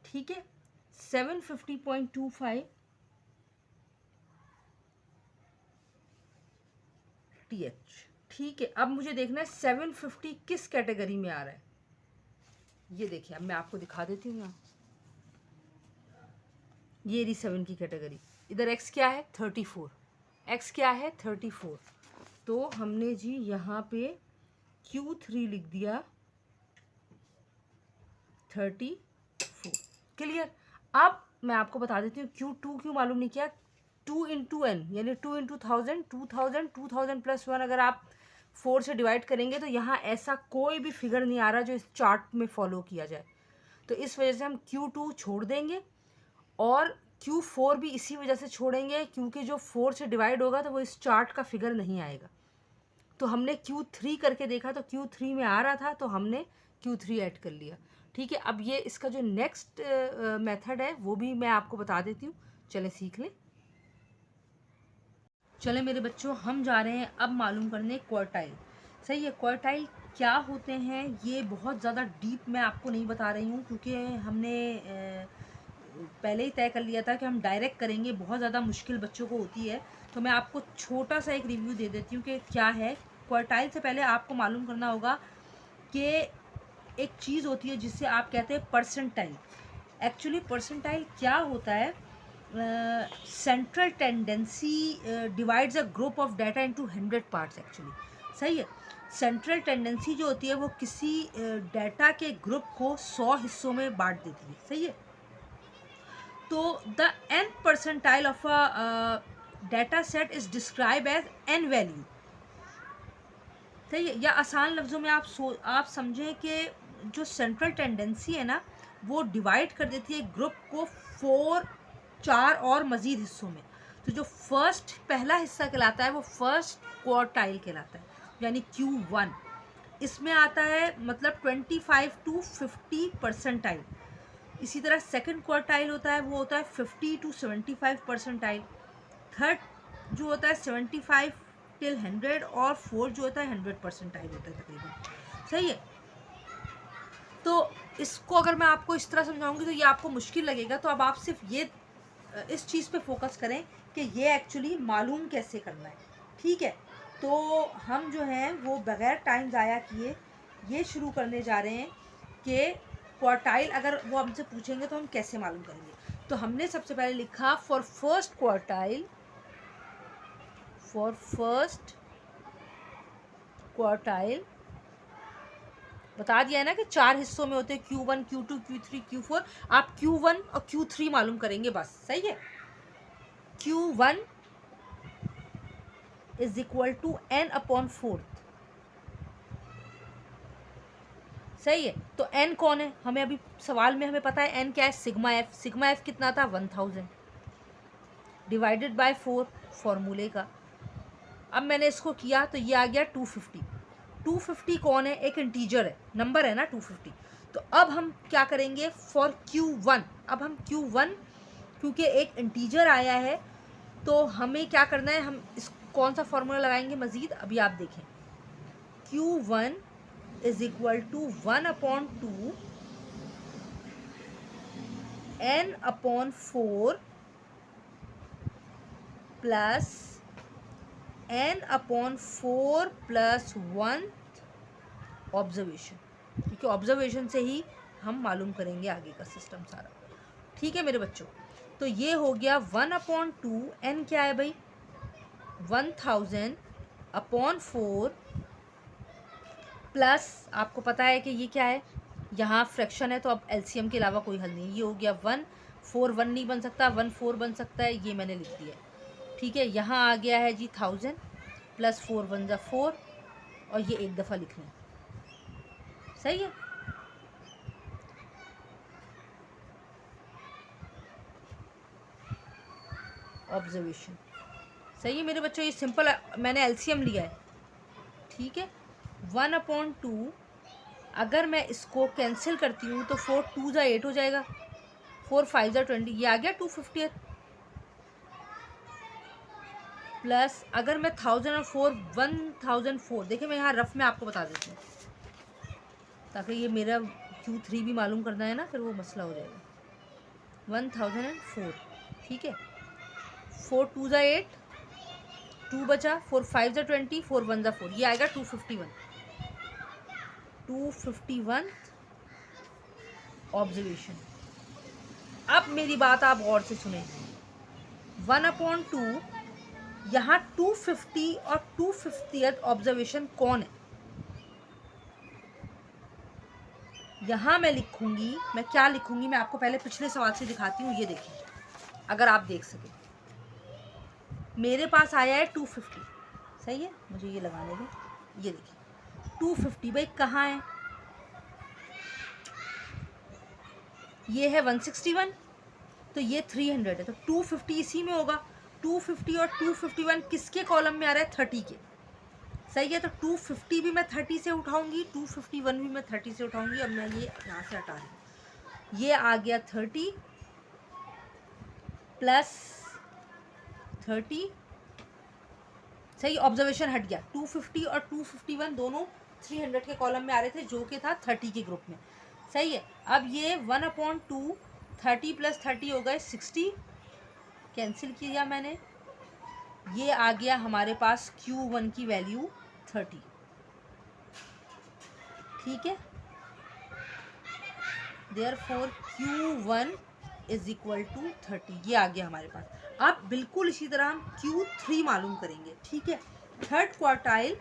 ठीक है, 750.25 TH। ठीक है, अब मुझे देखना है 750 किस कैटेगरी में आ रहा है। ये देखिए, अब मैं आपको दिखा देती हूँ यहाँ, ये रही 7 की कैटेगरी। इधर x क्या है 34, x क्या है 34, तो हमने जी यहाँ पे Q3 लिख दिया 34। क्लियर? अब मैं आपको बता देती हूँ Q2 क्यों मालूम नहीं किया। 2 × n यानी 2 × 1000, 2000 +1 अगर आप 4 से डिवाइड करेंगे तो यहाँ ऐसा कोई भी फिगर नहीं आ रहा जो इस चार्ट में फॉलो किया जाए, तो इस वजह से हम Q2 छोड़ देंगे और Q4 भी इसी वजह से छोड़ेंगे, क्योंकि जो 4 से डिवाइड होगा तो वो इस चार्ट का फिगर नहीं आएगा। तो हमने Q3 करके देखा तो Q3 में आ रहा था, तो हमने Q3 ऐड कर लिया। ठीक है, अब ये इसका जो नेक्स्ट मेथड है वो भी मैं आपको बता देती हूँ, चले सीख लें। चले मेरे बच्चों, हम जा रहे हैं अब मालूम करने क्वार्टाइल। सही है, क्वार्टाइल क्या होते हैं ये बहुत ज़्यादा डीप मैं आपको नहीं बता रही हूँ, क्योंकि हमने पहले ही तय कर लिया था कि हम डायरेक्ट करेंगे, बहुत ज़्यादा मुश्किल बच्चों को होती है। तो मैं आपको छोटा सा एक रिव्यू दे देती हूँ कि क्या है क्वार्टाइल। से पहले आपको मालूम करना होगा कि एक चीज़ होती है जिससे आप कहते हैं परसेंटाइल। एक्चुअली परसेंटाइल क्या होता है, central tendency divides a group of data into 100 parts. Actually सही है, सेंट्रल टेंडेंसी जो होती है वो किसी डाटा के ग्रुप को 100 हिस्सों में बांट देती है। सही है, तो the n percentile of a data set is describe as n value. सही है, या आसान लफ्ज़ों में आप समझें कि जो सेंट्रल टेंडेंसी है ना वो डिवाइड कर देती है ग्रुप को 4 और मज़ीद हिस्सों में। तो जो फर्स्ट पहला हिस्सा कहलाता है वो फर्स्ट क्वार्टाइल कहलाता है। यानी Q1, इसमें आता है मतलब 25 to 50 परसेंटाइल। इसी तरह सेकंड क्वार्टाइल होता है, वो होता है 50 to 75 परसेंटाइल। थर्ड जो होता है 75 till 100, और फोर्थ जो होता है 100 परसेंटाइल होता है तकरीबन। सही है। तो इसको अगर मैं आपको इस तरह समझाऊंगी तो ये आपको मुश्किल लगेगा, तो अब आप सिर्फ ये इस चीज़ पे फोकस करें कि ये एक्चुअली मालूम कैसे करना है। ठीक है, तो हम जो हैं वो बग़ैर टाइम ज़ाया किए ये शुरू करने जा रहे हैं कि क्वार्टाइल अगर वो हमसे पूछेंगे तो हम कैसे मालूम करेंगे। तो हमने सबसे पहले लिखा फॉर फर्स्ट क्वार्टाइल बता दिया है ना कि 4 हिस्सों में होते हैं, Q1, Q2, Q3, Q4। आप Q1 और Q3 मालूम करेंगे बस। सही है। Q1 is equal to n/4। सही है। तो n कौन है, हमें अभी सवाल में हमें पता है n क्या है, सिग्मा एफ। सिग्मा एफ कितना था, 1000 डिवाइडेड बाय 4 फॉर्मूले का। अब मैंने इसको किया तो ये आ गया 250। 250 कौन है, एक इंटीजर है, नंबर है ना 250। तो अब हम क्या करेंगे फॉर Q1, अब हम Q1 क्योंकि एक इंटीजर आया है तो हमें क्या करना है, हम इस कौन सा फॉर्मूला लगाएंगे मज़ीद, अभी आप देखें। Q1 is equal to 1/2 n/4 plus n/4 plus 1 observation, क्योंकि ऑब्जर्वेशन से ही हम मालूम करेंगे आगे का सिस्टम सारा। ठीक है मेरे बच्चों, तो ये हो गया 1/2, n क्या है भाई 1000/4 प्लस आपको पता है कि ये क्या है, यहाँ फ्रैक्शन है तो अब एलसीएम के अलावा कोई हल नहीं। ये हो गया 1, 4 1 नहीं बन सकता, 1 4 बन सकता है, ये मैंने लिख दिया। ठीक है, यहाँ आ गया है जी 1000 प्लस 4 1 = 4, और ये एक दफ़ा लिख लें। सही है। ऑब्जर्वेशन सही है मेरे बच्चों, ये सिंपल मैंने एलसीएम लिया है। ठीक है, 1/2 अगर मैं इसको कैंसिल करती हूँ तो 4 2 = 8 हो जाएगा, 4 5 = 20, ये आ गया 250। प्लस अगर मैं 1004 देखिए मैं यहाँ रफ में आपको बता देती हूँ ताकि ये मेरा Q3 भी मालूम करना है ना, फिर वो मसला हो जाएगा। 1004, ठीक है, 4 2 = 8, 2 बचा, 4 5 = 20, 4 1 = 4, ये आएगा 251 ऑब्जर्वेशन। अब मेरी बात आप गौर से सुने, 1/2 यहाँ 250 और 250th ऑब्जर्वेशन कौन है, यहाँ मैं लिखूंगी, मैं क्या लिखूंगी, मैं आपको पहले पिछले सवाल से दिखाती हूँ। ये देखिए, अगर आप देख सके, मेरे पास आया है 250। सही है, मुझे ये लगाने दें। ये देखिए 250 भाई कहाँ है, ये है 161, तो ये 300 है, तो 250 इसी में होगा। 250 और 251 किसके कॉलम में आ रहा है, 30 के। सही है, तो 250 भी मैं 30 से उठाऊंगी, 251 भी मैं 30 से उठाऊंगी। अब मैं ये यहाँ से हटा रही हूँ, ये आ गया 30 प्लस 30। सही, ऑब्जर्वेशन हट गया। 250 और 251 दोनों 300 के कॉलम में आ रहे थे, जो कि था 30 के ग्रुप में। सही है, अब ये 1/2 30 प्लस 30 हो गए 60, कैंसिल किया मैंने, ये आ गया हमारे पास Q1 की वैल्यू 30। ठीक है, therefore Q1 is equal to 30, ये आ गया हमारे पास। अब बिल्कुल इसी तरह हम Q3 मालूम करेंगे। ठीक है, थर्ड क्वार्टाइल,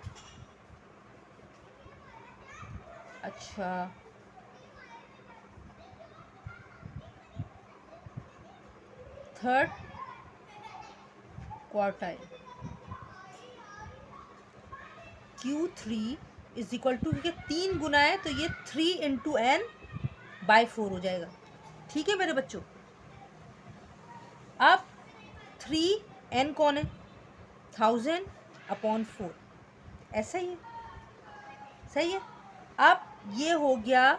अच्छा third quartile Q3 is equal to, क्योंकि 3 गुना है तो ये 3 × n/4 हो जाएगा। ठीक है मेरे बच्चों, अब 3 n कौन है, 1000/4, ऐसा ही है, सही है। अब ये हो गया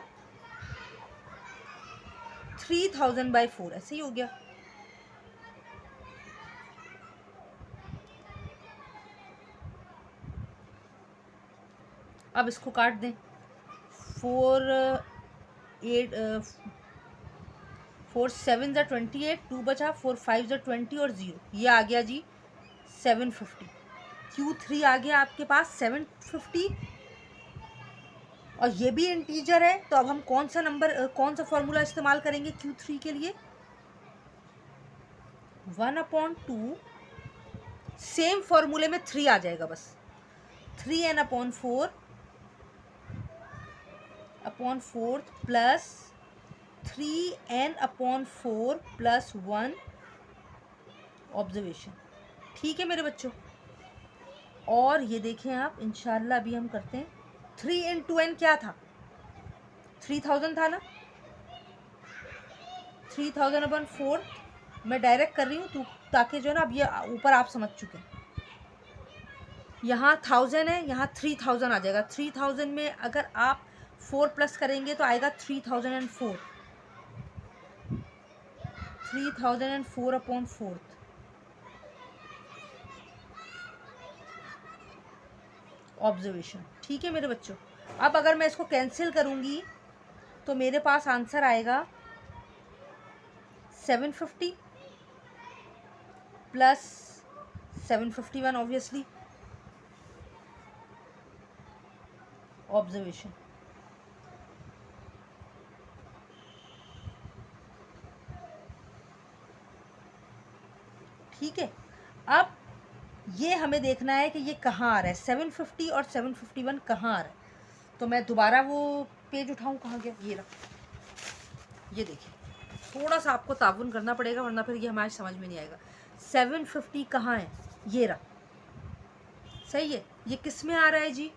3000/4, ऐसे ही हो गया। अब इसको काट दें, 4 7 ज़ा 28, 2 बचा, 4 5 ज़ा 20 और 0, ये आ गया जी 750। Q3 आ गया आपके पास 750, और ये भी इंटीजर है। तो अब हम कौन सा फॉर्मूला इस्तेमाल करेंगे Q3 के लिए? 1/2, सेम फॉर्मूले में 3 आ जाएगा बस, 3n/4 plus 3n/4 plus 1 observation. ठीक है मेरे बच्चों, और ये देखें आप, इंशाल्लाह अभी हम करते हैं। 3 × n क्या था? 3000 था ना। 3000/4 मैं डायरेक्ट कर रही हूँ ताकि जो है ना, अब ये ऊपर आप समझ चुके हैं। यहाँ 1000 है, यहाँ 3000 आ जाएगा। 3000 में अगर आप 4 प्लस करेंगे तो आएगा 3004, 3004/4 ऑब्जर्वेशन। ठीक है मेरे बच्चों, अब अगर मैं इसको कैंसिल करूँगी तो मेरे पास आंसर आएगा 750 प्लस 751 ऑब्वियसली ऑब्जर्वेशन। ठीक है, अब ये हमें देखना है कि ये कहाँ आ रहा है, 750 और 751 कहाँ आ रहा है। तो मैं दोबारा वो पेज उठाऊँ, कहाँ गया, ये रहा। ये देखिए, थोड़ा सा आपको ताउन करना पड़ेगा वरना फिर ये हमारे समझ में नहीं आएगा। 750 कहाँ है, ये रहा, सही है। ये किस में आ रहा है जी?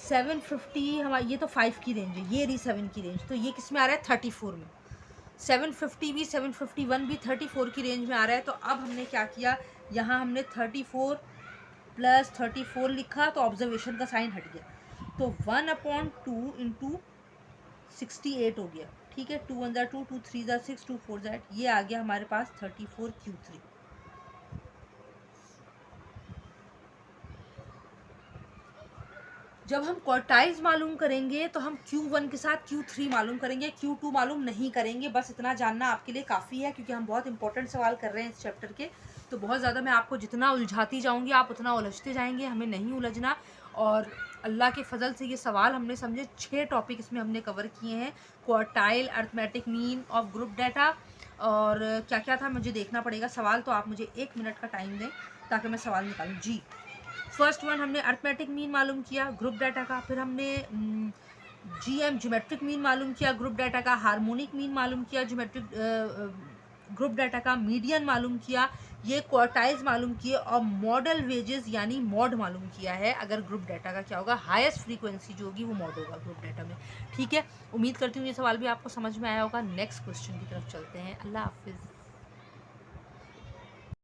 750 हमारा, ये तो 5 की रेंज है, ये रही 7 की रेंज, तो ये किस में आ रहा है? 34 में। 750 भी 751 भी 34 की रेंज में आ रहा है। तो अब हमने क्या किया, यहाँ हमने 34 प्लस 34 लिखा, तो ऑब्जर्वेशन का साइन हट गया। तो 1/2 इंटू 68 हो गया। ठीक है, 2 1 2, 2 3 6, 2 4 8, ये आ गया हमारे पास 34 Q3। जब हम क्वार्टाइल्स मालूम करेंगे तो हम Q1 के साथ Q3 मालूम करेंगे, Q2 मालूम नहीं करेंगे। बस इतना जानना आपके लिए काफ़ी है, क्योंकि हम बहुत इंपॉर्टेंट सवाल कर रहे हैं इस चैप्टर के। तो बहुत ज़्यादा मैं आपको जितना उलझाती जाऊंगी आप उतना उलझते जाएंगे, हमें नहीं उलझना। और अल्लाह के फजल से ये सवाल हमने समझे 6 टॉपिक इसमें हमने कवर किए हैं। Quartile, arithmetic mean of group data, और क्या क्या था मुझे देखना पड़ेगा सवाल। तो आप मुझे 1 मिनट का टाइम दें ताकि मैं सवाल निकालूँ जी। फर्स्ट वन हमने अर्थमेटिक मीन मालूम किया ग्रुप डाटा का, फिर हमने GM ज्योमेट्रिक मीन मालूम किया ग्रुप डाटा का, हार्मोनिक मीन मालूम किया ज्योमेट्रिक ग्रुप डाटा का, मीडियन मालूम किया, ये क्वार्टाइल्स मालूम किए, और मॉडल वेजेस यानी मॉड मालूम किया है। अगर ग्रुप डाटा का क्या होगा, हाईएस्ट फ्रीक्वेंसी जो होगी वो मॉड होगा ग्रुप डाटा में। ठीक है, उम्मीद करती हूँ ये सवाल भी आपको समझ में आया होगा। नेक्स्ट क्वेश्चन की तरफ चलते हैं। अल्लाह हाफिज़।